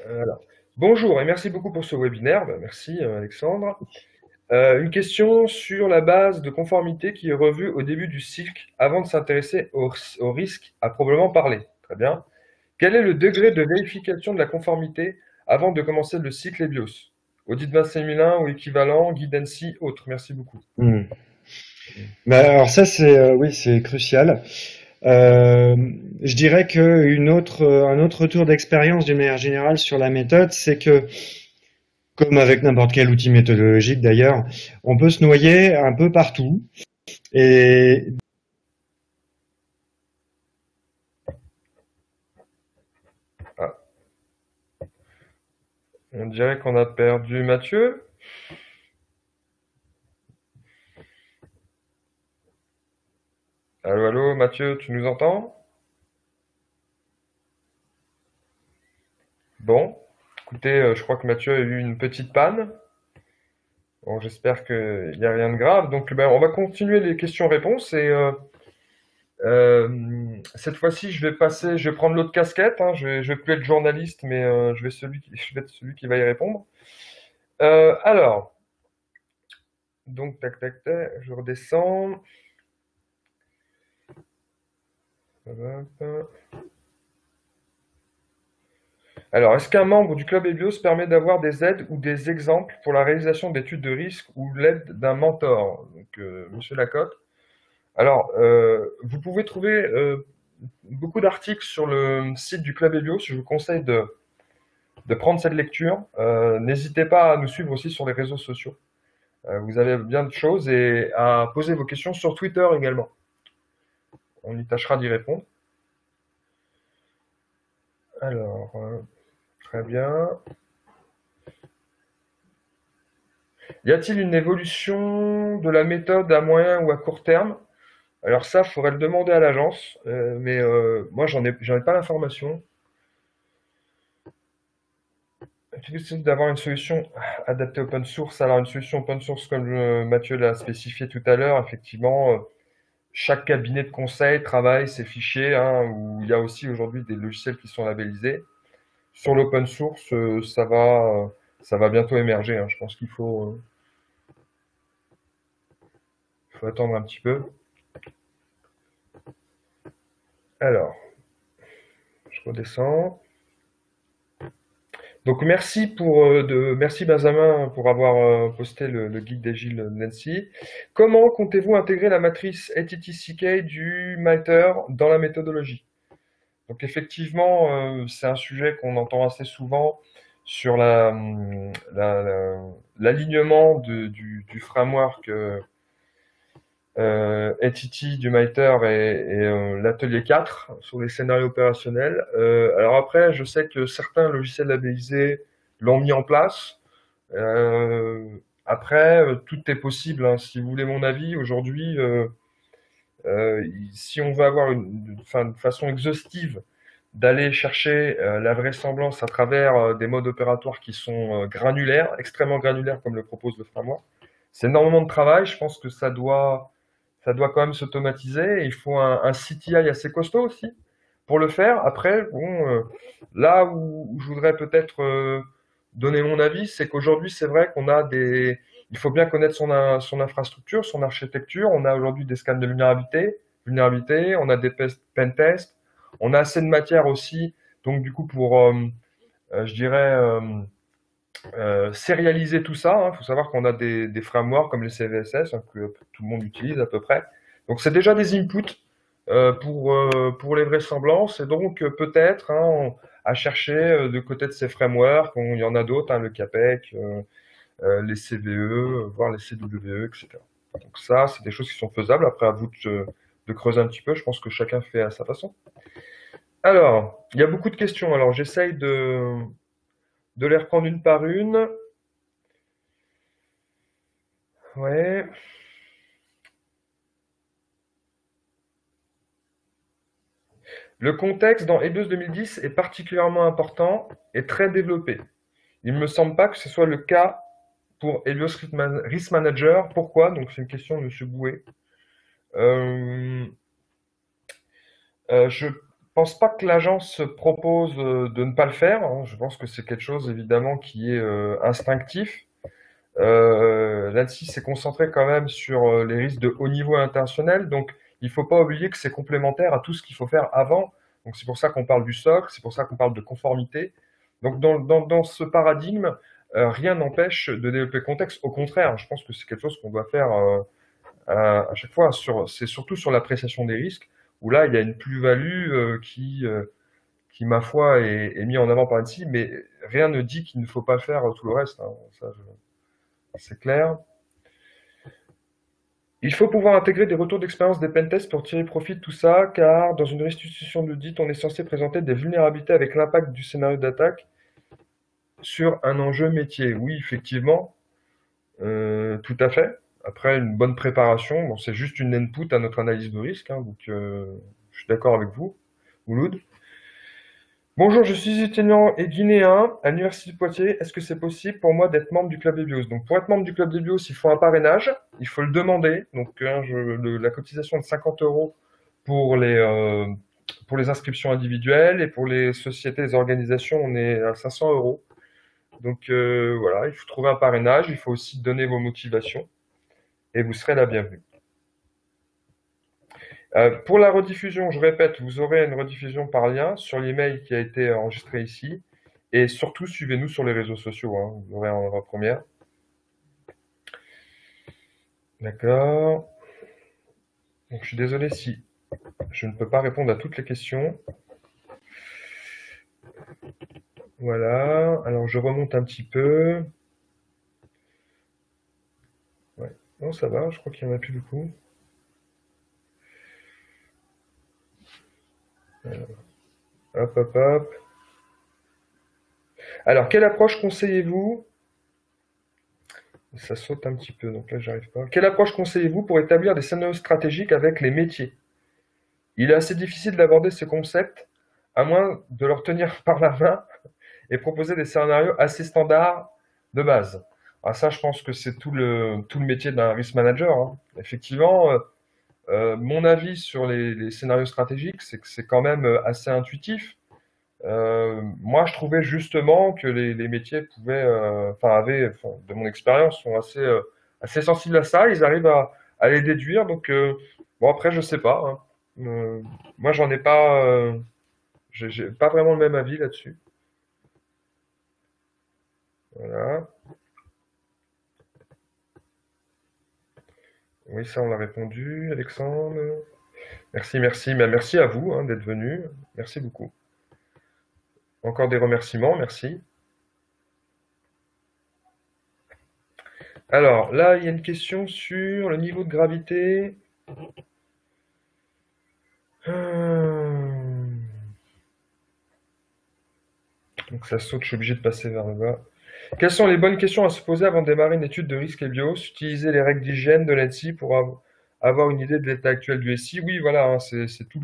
Voilà. Bonjour et merci beaucoup pour ce webinaire. Ben, merci Alexandre. Une question sur la base de conformité qui est revue au début du cycle avant de s'intéresser au risque à probablement parler. Très bien. Quel est le degré de vérification de la conformité avant de commencer le cycle EBIOS? Audit 27001 ou équivalent, guide ANSSI, autre. Merci beaucoup. Ben alors ça c'est oui c'est crucial. Je dirais que un autre retour d'expérience d'une manière générale sur la méthode, c'est que comme avec n'importe quel outil méthodologique d'ailleurs, on peut se noyer un peu partout et Ah, on dirait qu'on a perdu Mathieu. Allô, allô, Mathieu, tu nous entends? Bon, écoutez, je crois que Mathieu a eu une petite panne. Bon, j'espère qu'il n'y a rien de grave. Donc, ben, on va continuer les questions-réponses et cette fois-ci, je vais prendre l'autre casquette, hein. Je vais plus être journaliste, mais je vais être celui qui va y répondre. Alors, donc, tac, tac, tac, je redescends. Alors, est-ce qu'un membre du club EBIOS permet d'avoir des aides ou des exemples pour la réalisation d'études de risque ou l'aide d'un mentor? Donc, Monsieur Lacotte. Alors, vous pouvez trouver beaucoup d'articles sur le site du club EBIOS. Je vous conseille de prendre cette lecture. N'hésitez pas à nous suivre aussi sur les réseaux sociaux. Vous avez bien de choses et à poser vos questions sur Twitter également. On y tâchera d'y répondre. Alors, très bien. Y a-t-il une évolution de la méthode à moyen ou à court terme? Alors ça, il faudrait le demander à l'agence, mais moi, j'en ai pas l'information. Est-il possible d'avoir une solution adaptée open source? Alors, une solution open source, comme Mathieu l'a spécifié tout à l'heure, effectivement, chaque cabinet de conseil travaille ses fichiers, hein, où il y a aussi aujourd'hui des logiciels qui sont labellisés. Sur l'open source, ça va bientôt émerger, hein. Je pense faut attendre un petit peu. Alors, je redescends. Donc merci Benjamin pour avoir posté le guide d'Agile de Nancy. Comment comptez-vous intégrer la matrice ATTCK du MITRE dans la méthodologie? Donc effectivement, c'est un sujet qu'on entend assez souvent sur l'alignement du framework ATT du MITRE et l'atelier 4 sur les scénarios opérationnels. Alors après, je sais que certains logiciels labellisés l'ont mis en place. Euh, Après, tout est possible, hein. Si vous voulez mon avis, aujourd'hui, si on veut avoir une façon exhaustive d'aller chercher la vraisemblance à travers des modes opératoires qui sont granulaires, extrêmement granulaires comme le propose le framework, c'est énormément de travail. Je pense que ça doit quand même s'automatiser. Il faut un CTI assez costaud aussi pour le faire. Après, bon, là où je voudrais peut-être donner mon avis, c'est qu'aujourd'hui, c'est vrai qu'on a il faut bien connaître son infrastructure, son architecture. On a aujourd'hui des scans de vulnérabilité, on a des pen tests, on a assez de matière aussi. Donc du coup, pour, je dirais, sérialiser tout ça. Il faut savoir qu'on a des frameworks comme les CVSS, hein, que tout le monde utilise à peu près. Donc c'est déjà des inputs pour les vraisemblances. Et donc peut-être, hein, à chercher de côté de ces frameworks, il y en a d'autres, hein, le CAPEC, les CVE, voire les CWE, etc. Donc ça, c'est des choses qui sont faisables. Après, à vous de creuser un petit peu. Je pense que chacun fait à sa façon. Alors, il y a beaucoup de questions. Alors j'essaye de les reprendre une par une. Ouais. Le contexte dans EBIOS 2010 est particulièrement important et très développé. Il ne me semble pas que ce soit le cas pour EBIOS Risk Manager. Pourquoi? Donc c'est une question de M. Bouet. Je pense pas que l'agence propose de ne pas le faire, hein. Je pense que c'est quelque chose évidemment qui est instinctif. L'ANSSI s'est concentré quand même sur les risques de haut niveau international, donc il ne faut pas oublier que c'est complémentaire à tout ce qu'il faut faire avant. Donc c'est pour ça qu'on parle du SOC, c'est pour ça qu'on parle de conformité. Donc dans ce paradigme, rien n'empêche de développer le contexte. Au contraire, je pense que c'est quelque chose qu'on doit faire à chaque fois. C'est surtout sur l'appréciation des risques, où là il y a une plus-value qui, ma foi, est mise en avant par l'ANSSI, mais rien ne dit qu'il ne faut pas faire tout le reste, hein. C'est clair. Il faut pouvoir intégrer des retours d'expérience des pentests pour tirer profit de tout ça, car dans une restitution d'audit, on est censé présenter des vulnérabilités avec l'impact du scénario d'attaque sur un enjeu métier. Oui, effectivement, tout à fait. Après, une bonne préparation, bon, c'est juste une input à notre analyse de risque, hein, donc je suis d'accord avec vous, Mouloud. Bonjour, je suis étudiant et guinéen à l'Université de Poitiers. Est-ce que c'est possible pour moi d'être membre du club EBIOS? Donc, pour être membre du club EBIOS, il faut un parrainage, il faut le demander. Donc, hein, la cotisation est de 50 € pour les inscriptions individuelles et pour les sociétés, les organisations, on est à 500 €. Donc, voilà, il faut trouver un parrainage, il faut aussi donner vos motivations et vous serez la bienvenue. Pour la rediffusion, je répète, vous aurez une rediffusion par lien sur l'email qui a été enregistré ici. Et surtout, suivez-nous sur les réseaux sociaux, hein, vous l'aurez en première. D'accord. Donc, je suis désolé si je ne peux pas répondre à toutes les questions. Voilà. Alors, je remonte un petit peu. Ouais. Non, ça va, je crois qu'il n'y en a plus beaucoup. Hop, hop, hop. Alors, quelle approche conseillez-vous? Ça saute un petit peu, donc là, j'arrive pas. Quelle approche conseillez-vous pour établir des scénarios stratégiques avec les métiers? Il est assez difficile d'aborder ce concept, à moins de leur tenir par la main et proposer des scénarios assez standards de base. Alors ça, je pense que c'est tout le métier d'un risk manager, hein. Effectivement, mon avis sur les scénarios stratégiques, c'est que c'est quand même assez intuitif. Moi, je trouvais justement que les métiers pouvaient, enfin, de mon expérience, sont assez sensibles à ça. Ils arrivent à les déduire. Donc, bon, après, je sais pas, hein. Moi, j'en ai pas, j'ai pas vraiment le même avis là-dessus. Voilà. Oui, ça, on l'a répondu, Alexandre. Merci, merci. Mais merci à vous, hein, d'être venu. Merci beaucoup. Encore des remerciements, merci. Alors, là, il y a une question sur le niveau de gravité. Hum. Donc ça saute, je suis obligé de passer vers le bas. Quelles sont les bonnes questions à se poser avant de démarrer une étude de risque et bios? Utiliser les règles d'hygiène de l'ANSSI pour avoir une idée de l'état actuel du SI. Oui, voilà, hein, c'est tout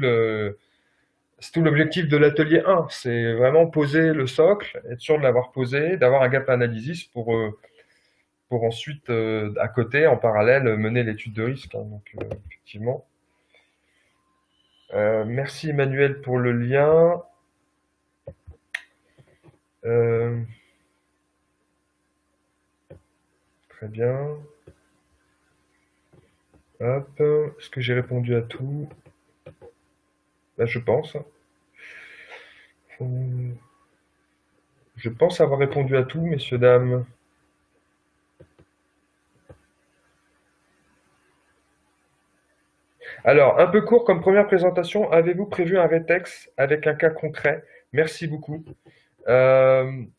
l'objectif de l'atelier 1. C'est vraiment poser le socle, être sûr de l'avoir posé, d'avoir un gap analysis pour ensuite, à côté, en parallèle, mener l'étude de risque, hein. Donc, effectivement. Merci Emmanuel pour le lien. Euh, Très bien. Hop. Est-ce que j'ai répondu à tout? Là, je pense. Je pense avoir répondu à tout, messieurs, dames. Alors, un peu court comme première présentation, avez-vous prévu un rétex avec un cas concret? Merci beaucoup.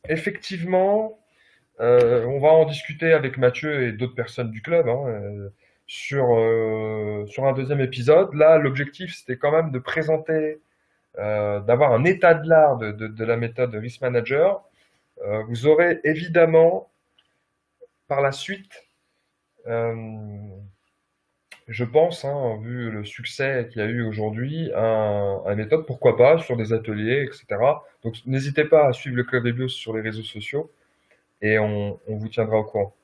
Effectivement, on va en discuter avec Mathieu et d'autres personnes du club, hein, sur un deuxième épisode. Là, l'objectif, c'était quand même de présenter, d'avoir un état de l'art de la méthode de Risk Manager. Vous aurez évidemment par la suite, je pense, hein, vu le succès qu'il y a eu aujourd'hui, un méthode, pourquoi pas, sur des ateliers, etc. Donc n'hésitez pas à suivre le Club des Bios sur les réseaux sociaux et on vous tiendra au courant.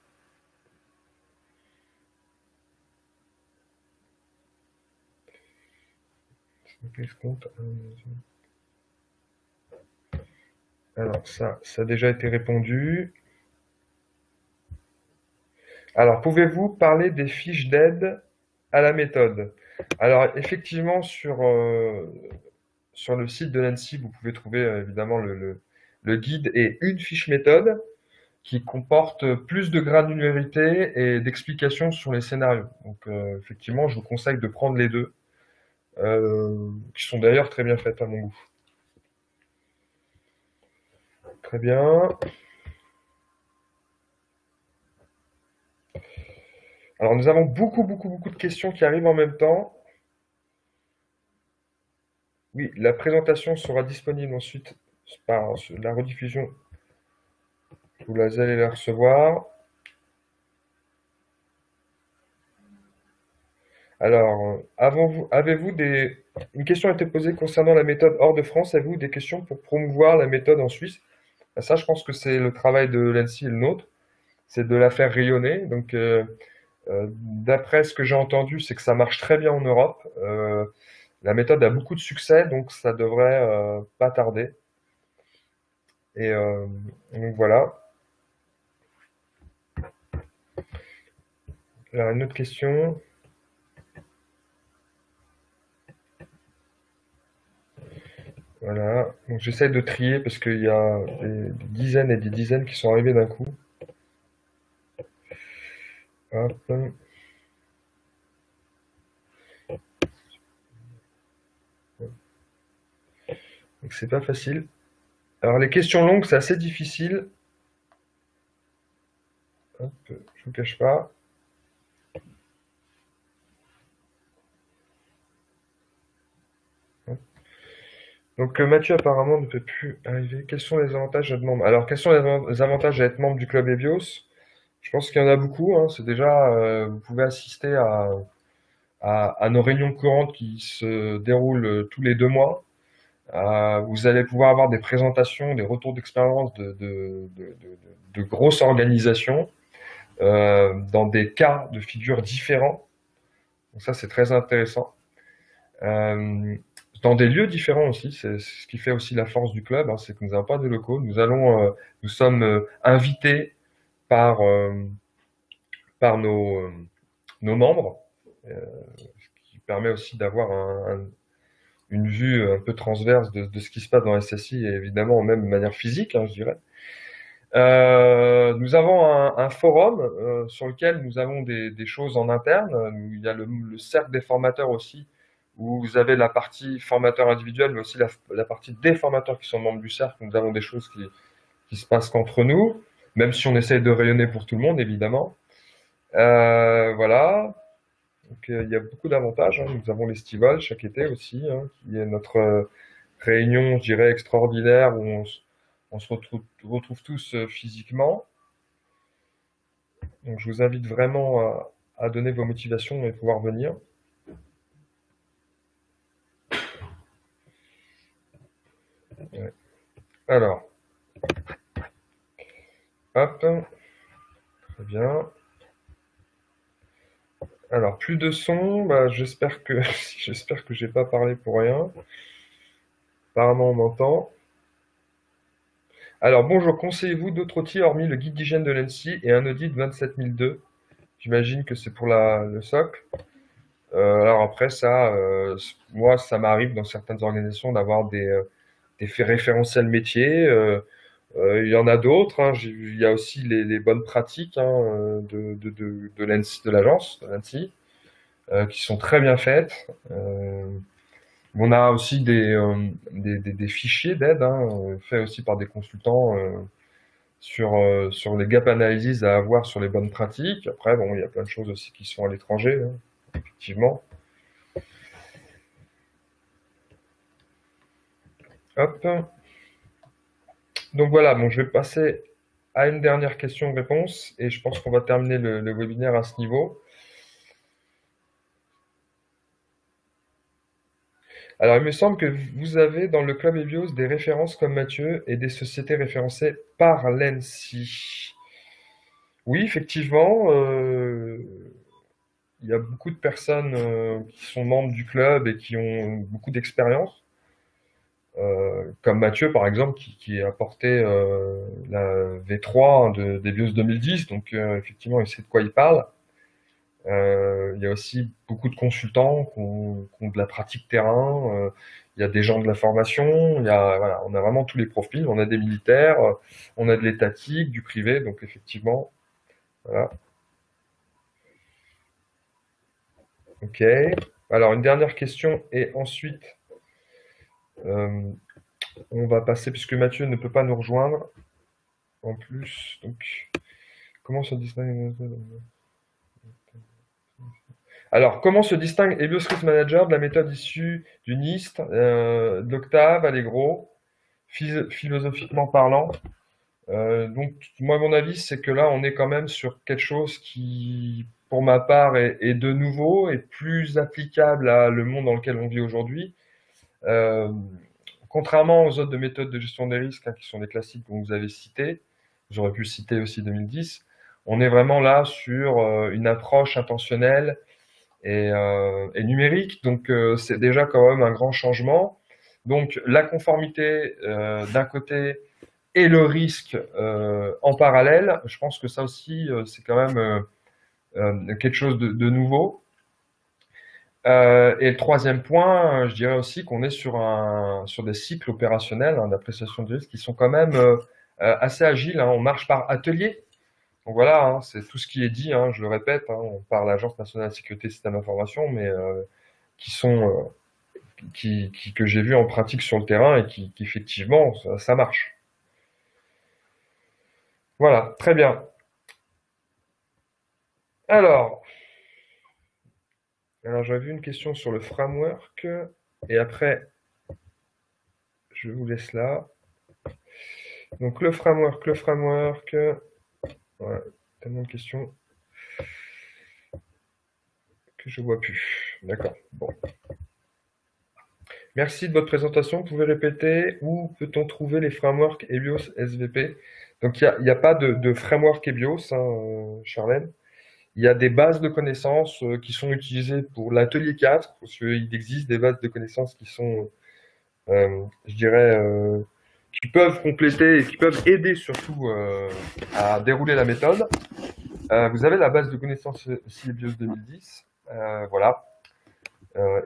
Alors ça a déjà été répondu. Alors, pouvez-vous parler des fiches d'aide à la méthode? Alors, effectivement, sur le site de l'ANSSI, vous pouvez trouver évidemment le guide et une fiche méthode qui comporte plus de granularité et d'explications sur les scénarios. Donc, effectivement, je vous conseille de prendre les deux, qui sont d'ailleurs très bien faites à mon goût. Très bien. Alors, nous avons beaucoup, beaucoup, beaucoup de questions qui arrivent en même temps. Oui, la présentation sera disponible ensuite par la rediffusion. Vous allez la recevoir. Alors, avez-vous une question a été posée concernant la méthode hors de France. Avez-vous des questions pour promouvoir la méthode en Suisse? Ça, je pense que c'est le travail de l'ANSSI et le nôtre, c'est de la faire rayonner. Donc, d'après ce que j'ai entendu, c'est que ça marche très bien en Europe. La méthode a beaucoup de succès, donc ça devrait pas tarder. Et donc voilà. Alors, une autre question. Voilà. Donc, j'essaie de trier parce qu'il y a des dizaines et des dizaines qui sont arrivés d'un coup. Hop. Donc c'est pas facile. Alors les questions longues, c'est assez difficile. Hop, je vous cache pas. Donc Mathieu apparemment ne peut plus arriver. Quels sont les avantages d'être membre? Alors quels sont les avantages d'être membre du club EBIOS? Je pense qu'il y en a beaucoup, hein. C'est déjà, vous pouvez assister à nos réunions courantes qui se déroulent tous les 2 mois. Vous allez pouvoir avoir des présentations, des retours d'expérience de grosses organisations dans des cas de figure différents. Donc ça, c'est très intéressant. Dans des lieux différents aussi, c'est ce qui fait aussi la force du club, hein, c'est que nous n'avons pas de locaux. Nous sommes invités par par nos membres, ce qui permet aussi d'avoir une vue un peu transverse de ce qui se passe dans SSI et évidemment même de manière physique, hein, je dirais. Nous avons un forum sur lequel nous avons des choses en interne. Il y a le cercle des formateurs aussi, où vous avez la partie formateur individuel, mais aussi la partie des formateurs qui sont membres du cercle. Nous avons des choses qui se passent qu'entre nous, même si on essaye de rayonner pour tout le monde, évidemment. Voilà. Donc, il y a beaucoup d'avantages, hein. Nous avons l'Estival chaque été aussi, hein, qui est notre réunion, je dirais, extraordinaire où on se retrouve tous physiquement. Donc, je vous invite vraiment à donner vos motivations et pouvoir venir. Ouais. Alors, hop, très bien. Alors, plus de son, bah, j'espère que j'ai pas parlé pour rien. Apparemment, on m'entend. Alors, bonjour, conseillez-vous d'autres outils hormis le guide d'hygiène de l'ANSSI et un audit 27002? J'imagine que c'est pour le socle. Alors après ça, moi, ça m'arrive dans certaines organisations d'avoir des faits référentiels métiers. Il y en a d'autres, hein. Il y a aussi les bonnes pratiques, hein, de l'ANSSI, de l'agence, de l'ANSSI, qui sont très bien faites. On a aussi des fichiers d'aide, hein, faits aussi par des consultants sur les gap analysis à avoir sur les bonnes pratiques. Après, bon, il y a plein de choses aussi qui sont à l'étranger, hein, effectivement. Hop. Donc voilà, bon, je vais passer à une dernière question-réponse et je pense qu'on va terminer le webinaire à ce niveau. Alors, il me semble que vous avez dans le club EBIOS des références comme Mathieu et des sociétés référencées par l'ANSSI. Oui, effectivement, il y a beaucoup de personnes qui sont membres du club et qui ont beaucoup d'expérience. Comme Mathieu, par exemple, qui a porté la V3 des BIOS 2010, donc effectivement, il sait de quoi il parle. Il y a aussi beaucoup de consultants qui ont de la pratique terrain. Il y a des gens de la formation. Voilà, on a vraiment tous les profils. On a des militaires, on a de l'étatique, du privé. Donc effectivement, voilà. Ok. Alors une dernière question et ensuite on va passer puisque Mathieu ne peut pas nous rejoindre en plus. Donc comment se distingue? Alors, comment se distingue EBIOS Risk Manager de la méthode issue du NIST, d'Octave, Allegro, philosophiquement parlant? Donc, moi, mon avis, c'est que là, on est quand même sur quelque chose qui, pour ma part, est de nouveau et plus applicable à le monde dans lequel on vit aujourd'hui. Contrairement aux autres méthodes de gestion des risques, hein, qui sont des classiques que vous avez cités, j'aurais pu citer aussi 2010, on est vraiment là sur une approche intentionnelle et numérique. Donc, c'est déjà quand même un grand changement. Donc, la conformité d'un côté et le risque en parallèle, je pense que ça aussi, c'est quand même quelque chose de nouveau. Et le troisième point, je dirais aussi qu'on est sur des cycles opérationnels hein, d'appréciation de risque qui sont quand même assez agiles. Hein. On marche par atelier. Donc voilà, hein, c'est tout ce qui est dit. Hein, je le répète, hein, on parle l'Agence nationale de sécurité des systèmes d'information, mais qui sont que j'ai vu en pratique sur le terrain et qui effectivement ça marche. Voilà, très bien. Alors, alors j'avais vu une question sur le framework et après je vous laisse là. Donc le framework, voilà, tellement de questions que je vois plus. D'accord. Bon. Merci de votre présentation. Vous pouvez répéter où peut-on trouver les frameworks EBIOS SVP? Donc il y a pas de framework EBIOS, hein, Charlène. Il y a des bases de connaissances qui sont utilisées pour l'atelier 4, parce qu'il existe des bases de connaissances qui sont, je dirais, qui peuvent compléter et qui peuvent aider surtout à dérouler la méthode. Vous avez la base de connaissances CIBIOS 2010, voilà,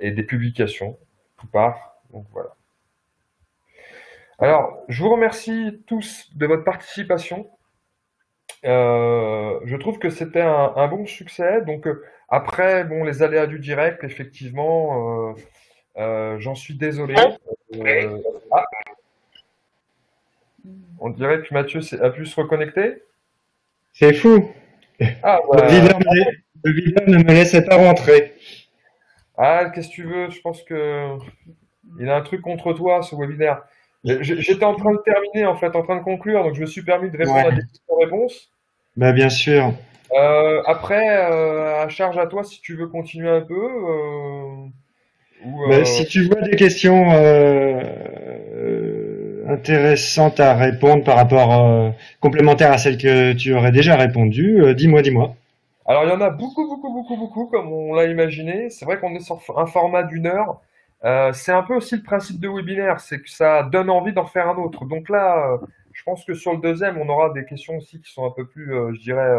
et des publications, tout part. Donc voilà. Alors, je vous remercie tous de votre participation. Je trouve que c'était un bon succès. Donc après, bon, les aléas du direct, effectivement, j'en suis désolé. Euh, ah, on dirait que Mathieu a pu se reconnecter. C'est fou. Ah, Le videur, le videur ne me laissait pas rentrer. qu'est-ce que tu veux? Je pense que il a un truc contre toi, ce webinaire. J'étais en train de terminer, en fait, en train de conclure, donc je me suis permis de répondre à Ouais, des questions-réponses. bah bien sûr. Après, à charge à toi si tu veux continuer un peu, ou Bah, si tu vois des questions intéressantes à répondre par rapport complémentaires à celles que tu aurais déjà répondu, dis-moi, dis-moi. alors il y en a beaucoup, beaucoup, beaucoup, beaucoup, comme on l'a imaginé. C'est vrai qu'on est sur un format d'une heure. C'est un peu aussi le principe de webinaire, c'est que ça donne envie d'en faire un autre. Donc là, je pense que sur le deuxième, on aura des questions aussi qui sont un peu plus, je dirais,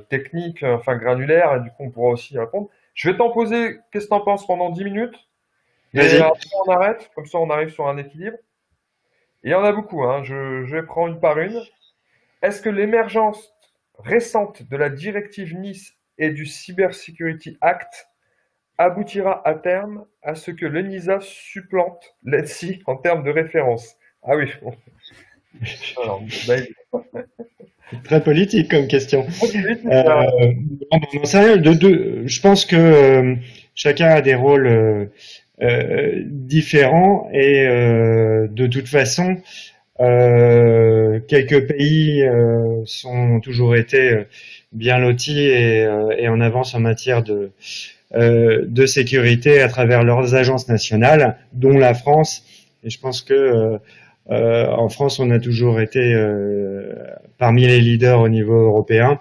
techniques, enfin granulaires, et du coup, on pourra aussi y répondre. Je vais t'en poser, qu'est-ce que t'en penses pendant 10 minutes, et Vas-y. après on arrête, comme ça on arrive sur un équilibre. Et il y en a beaucoup, hein. Je vais prendre une par une. Est-ce que l'émergence récente de la directive Nice et du Cybersecurity Act aboutira à terme à ce que l'ENISA supplante l'ENSI en termes de référence? Ah oui, bon. Alors, Très politique comme question. politique, Euh, là. non, sérieux, je pense que chacun a des rôles différents et de toute façon, quelques pays sont toujours été bien lotis et en avance en matière de sécurité à travers leurs agences nationales, dont la France. Et je pense que en France, on a toujours été parmi les leaders au niveau européen.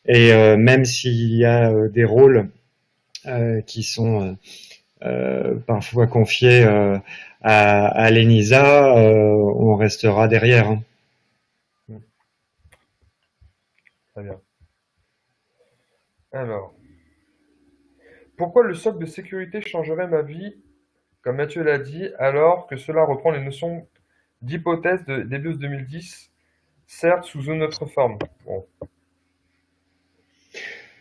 Et même s'il y a des rôles qui sont parfois confiés à l'ENISA, on restera derrière. Hein. Très bien. Alors, pourquoi le socle de sécurité changerait ma vie, comme Mathieu l'a dit, alors que cela reprend les notions d'hypothèse des BIOS 2010, certes sous une autre forme? Bon.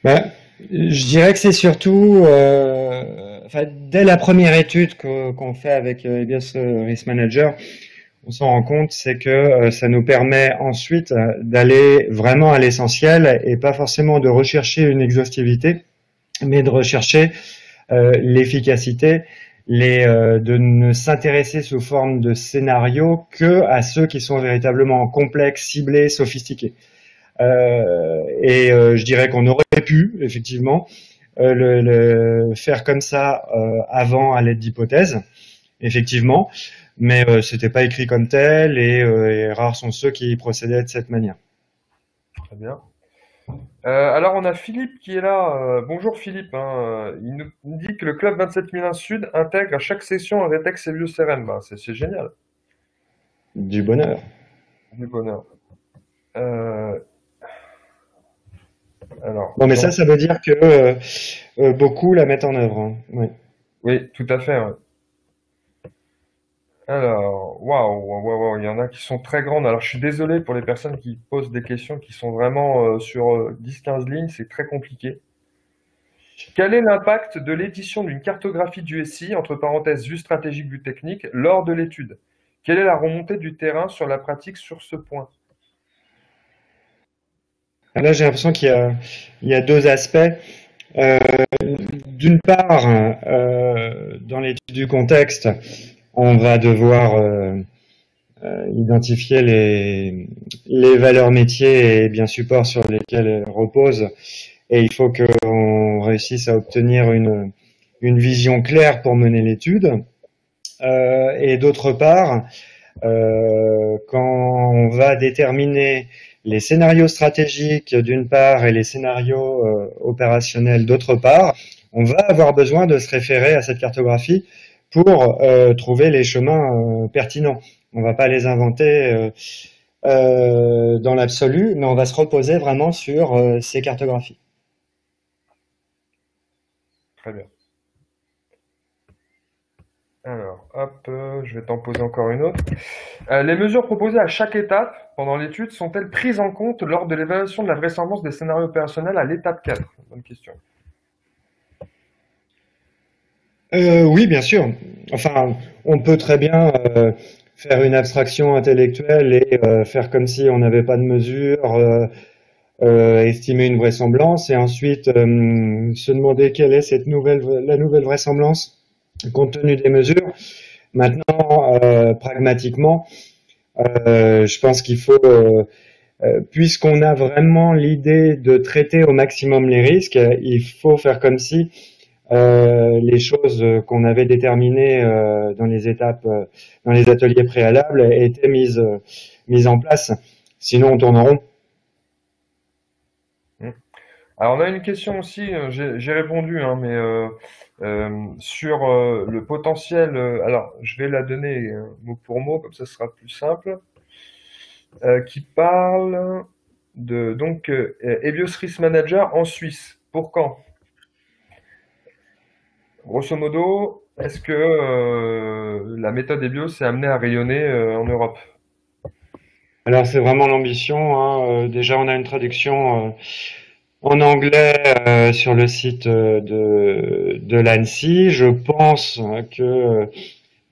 Ben, je dirais que c'est surtout, enfin, dès la première étude qu'on fait avec EBIOS Risk Manager, on s'en rend compte, c'est que ça nous permet ensuite d'aller vraiment à l'essentiel et pas forcément de rechercher une exhaustivité, mais de rechercher l'efficacité, de ne s'intéresser sous forme de scénario que à ceux qui sont véritablement complexes, ciblés, sophistiqués. Je dirais qu'on aurait pu effectivement le faire comme ça avant à l'aide d'hypothèses, effectivement, mais c'était pas écrit comme tel et rares sont ceux qui procédaient de cette manière. Très bien. Alors on a Philippe qui est là. Bonjour Philippe, hein. Il nous dit que le club 27001 Sud intègre à chaque session un rétex et CRM. Ben, c'est génial, Du bonheur. du bonheur. Euh, alors, Bon, mais ça veut dire que beaucoup la mettre en œuvre, hein. Ouais. Oui, tout à fait, ouais. Alors, waouh, waouh, waouh, waouh, il y en a qui sont très grandes. Alors, je suis désolé pour les personnes qui posent des questions qui sont vraiment sur 10-15 lignes, c'est très compliqué. Quel est l'impact de l'édition d'une cartographie du SI, entre parenthèses vue stratégique, vue technique, lors de l'étude? Quelle est la remontée du terrain sur la pratique sur ce point? Là, j'ai l'impression il y a deux aspects. Euh, D'une part, dans l'étude du contexte, on va devoir identifier les valeurs métiers et bien supports sur lesquels elles reposent. Et il faut qu'on réussisse à obtenir une vision claire pour mener l'étude. Et d'autre part, quand on va déterminer les scénarios stratégiques d'une part et les scénarios opérationnels d'autre part, on va avoir besoin de se référer à cette cartographie pour trouver les chemins pertinents. On ne va pas les inventer dans l'absolu, mais on va se reposer vraiment sur ces cartographies. Très bien. Alors, hop, je vais t'en poser encore une autre. Les mesures proposées à chaque étape pendant l'étude sont-elles prises en compte lors de l'évaluation de la vraisemblance des scénarios opérationnels à l'étape 4? Bonne question. Oui, bien sûr. Enfin, on peut très bien faire une abstraction intellectuelle et faire comme si on n'avait pas de mesure, estimer une vraisemblance et ensuite se demander quelle est la nouvelle vraisemblance compte tenu des mesures. Maintenant, pragmatiquement, je pense qu'il faut, puisqu'on a vraiment l'idée de traiter au maximum les risques, il faut faire comme si les choses qu'on avait déterminées dans les étapes, dans les ateliers préalables étaient mises en place. Sinon, on tourne en rond. Alors, on a une question aussi, j'ai répondu, hein, mais sur le potentiel. Alors, je vais la donner mot pour mot, comme ça ce sera plus simple. Qui parle de donc EBIOS Risk Manager en Suisse. Pour quand? Grosso modo, est-ce que la méthode EBIOS est amenée à rayonner en Europe? Alors, c'est vraiment l'ambition, hein. Déjà, on a une traduction en anglais sur le site de l'ANSSI. Je pense que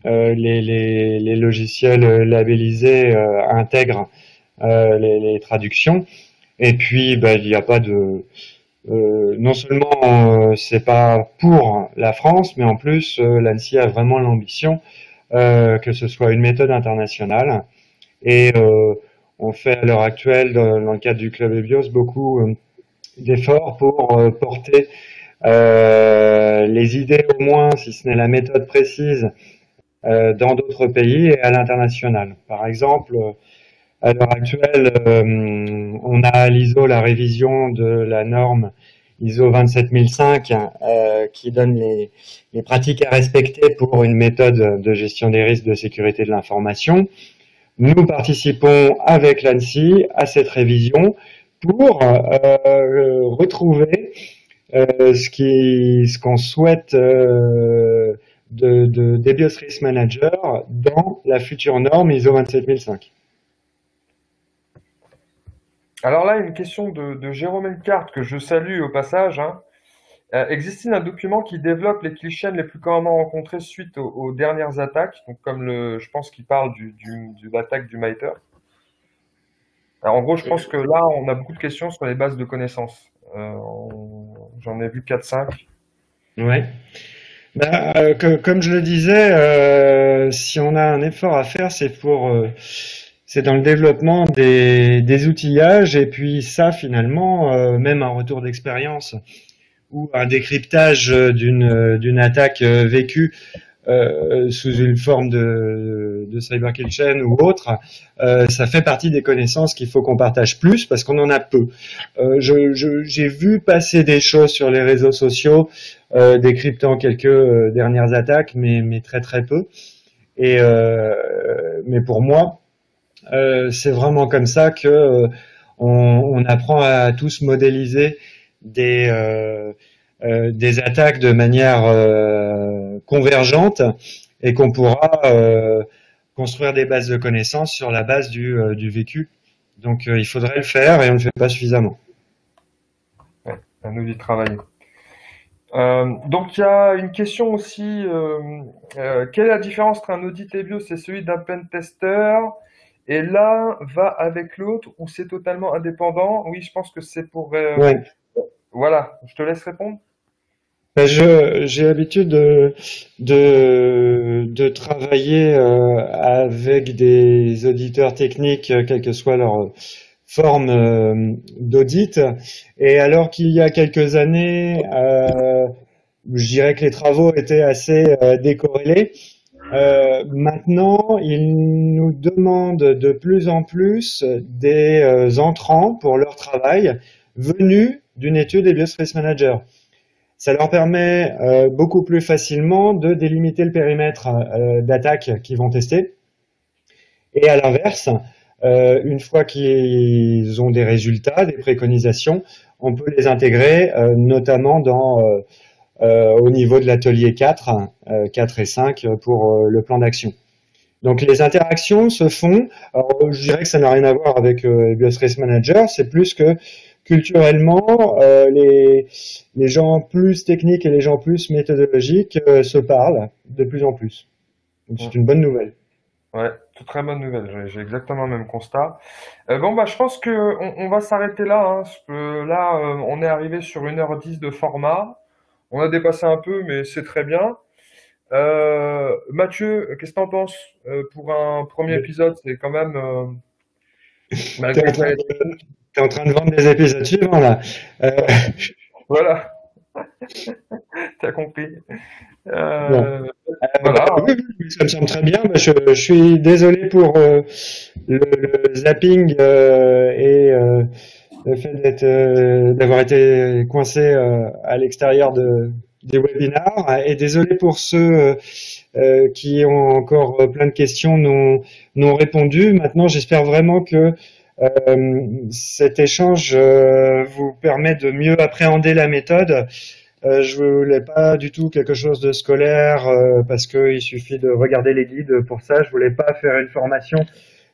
les logiciels labellisés intègrent les traductions. Et puis, bah, il n'y a pas de... non seulement c'est pas pour la France, mais en plus l'ANSSI a vraiment l'ambition que ce soit une méthode internationale. Et on fait à l'heure actuelle, dans le cadre du Club EBIOS, beaucoup d'efforts pour porter les idées au moins, si ce n'est la méthode précise, dans d'autres pays et à l'international. Par exemple, à l'heure actuelle, on a à l'ISO la révision de la norme ISO 27005 qui donne les pratiques à respecter pour une méthode de gestion des risques de sécurité de l'information. Nous participons avec l'ANSSI à cette révision pour retrouver ce qu'on souhaite d'EBIOS Risk Manager dans la future norme ISO 27005. Alors là, une question de Jérôme Encart que je salue au passage, hein. Existe-t-il un document qui développe les clichés les plus couramment rencontrés suite aux dernières attaques, donc comme je pense qu'il parle de l'attaque du MITRE. Alors en gros, je pense que là, on a beaucoup de questions sur les bases de connaissances. J'en ai vu 4-5. Ouais. Bah, comme je le disais, si on a un effort à faire, c'est dans le développement des outillages et puis ça finalement, même un retour d'expérience ou un décryptage d'une attaque vécue sous une forme de cyber kill chain ou autre, ça fait partie des connaissances qu'il faut qu'on partage plus parce qu'on en a peu. J'ai vu passer des choses sur les réseaux sociaux décryptant quelques dernières attaques, mais très très peu. Et mais pour moi, c'est vraiment comme ça que on apprend à tous modéliser des des attaques de manière convergente et qu'on pourra construire des bases de connaissances sur la base du vécu. Donc il faudrait le faire et on ne le fait pas suffisamment. Ouais, à nous d'y travailler. Donc il y a une question aussi, quelle est la différence entre un audit EBIOS et celui d'un pen tester? Et l'un va avec l'autre ou c'est totalement indépendant? Oui, je pense que c'est pour... Ouais. Voilà, je te laisse répondre. Ben, j'ai l'habitude de travailler avec des auditeurs techniques, quelle que soit leur forme d'audit. Et alors qu'il y a quelques années, je dirais que les travaux étaient assez décorrélés. Maintenant, ils nous demandent de plus en plus des entrants pour leur travail venus d'une étude EBIOS Risk Manager. Ça leur permet beaucoup plus facilement de délimiter le périmètre d'attaque qu'ils vont tester. Et à l'inverse, une fois qu'ils ont des résultats, des préconisations, on peut les intégrer notamment au niveau de l'atelier 4, 4 et 5 pour le plan d'action. Donc les interactions se font, alors, je dirais que ça n'a rien à voir avec EBIOS Risk Manager, c'est plus que culturellement, les gens plus techniques et les gens plus méthodologiques se parlent de plus en plus. Donc c'est une bonne nouvelle. Ouais, c'est très bonne nouvelle. J'ai exactement le même constat. Bon, bah, je pense que on va s'arrêter là, hein, parce que là, on est arrivé sur 1h10 de format. On a dépassé un peu, mais c'est très bien. Mathieu, qu'est-ce que t'en penses? Pour un premier épisode, c'est quand même, T'es malgré en le train fait. de, t'es en train de vendre des épisodes suivants là. Euh, Voilà, t'as compris. bon. Euh, Bah, voilà, oui, oui, ça me semble très bien. Bah, je suis désolé pour le zapping et le fait d'avoir été coincé à l'extérieur des webinars et désolé pour ceux qui ont encore plein de questions non répondues. Maintenant, j'espère vraiment que cet échange vous permet de mieux appréhender la méthode. Je voulais pas du tout quelque chose de scolaire parce qu'il suffit de regarder les guides pour ça. Je voulais pas faire une formation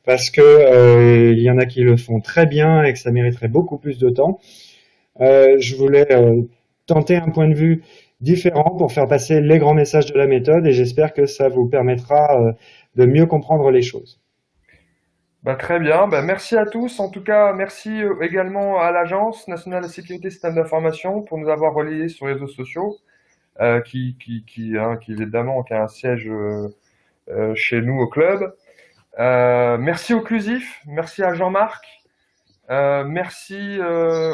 parce que il y en a qui le font très bien et que ça mériterait beaucoup plus de temps. Je voulais tenter un point de vue différent pour faire passer les grands messages de la méthode et j'espère que ça vous permettra de mieux comprendre les choses. bah, très bien. Bah, merci à tous. En tout cas, merci également à l'Agence nationale de sécurité système d'information pour nous avoir relayés sur les réseaux sociaux, qui évidemment qui a un siège chez nous au club. Merci Occlusif, merci à Jean-Marc, merci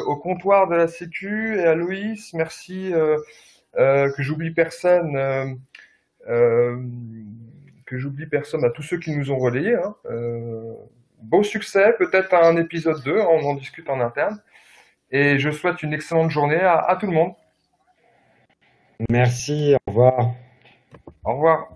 au comptoir de la Sécu et à Loïs, merci que j'oublie personne, euh, à tous ceux qui nous ont relayés. Hein. Beau succès, peut-être un épisode 2, hein, on en discute en interne. Et je souhaite une excellente journée à tout le monde. Merci, au revoir. Au revoir.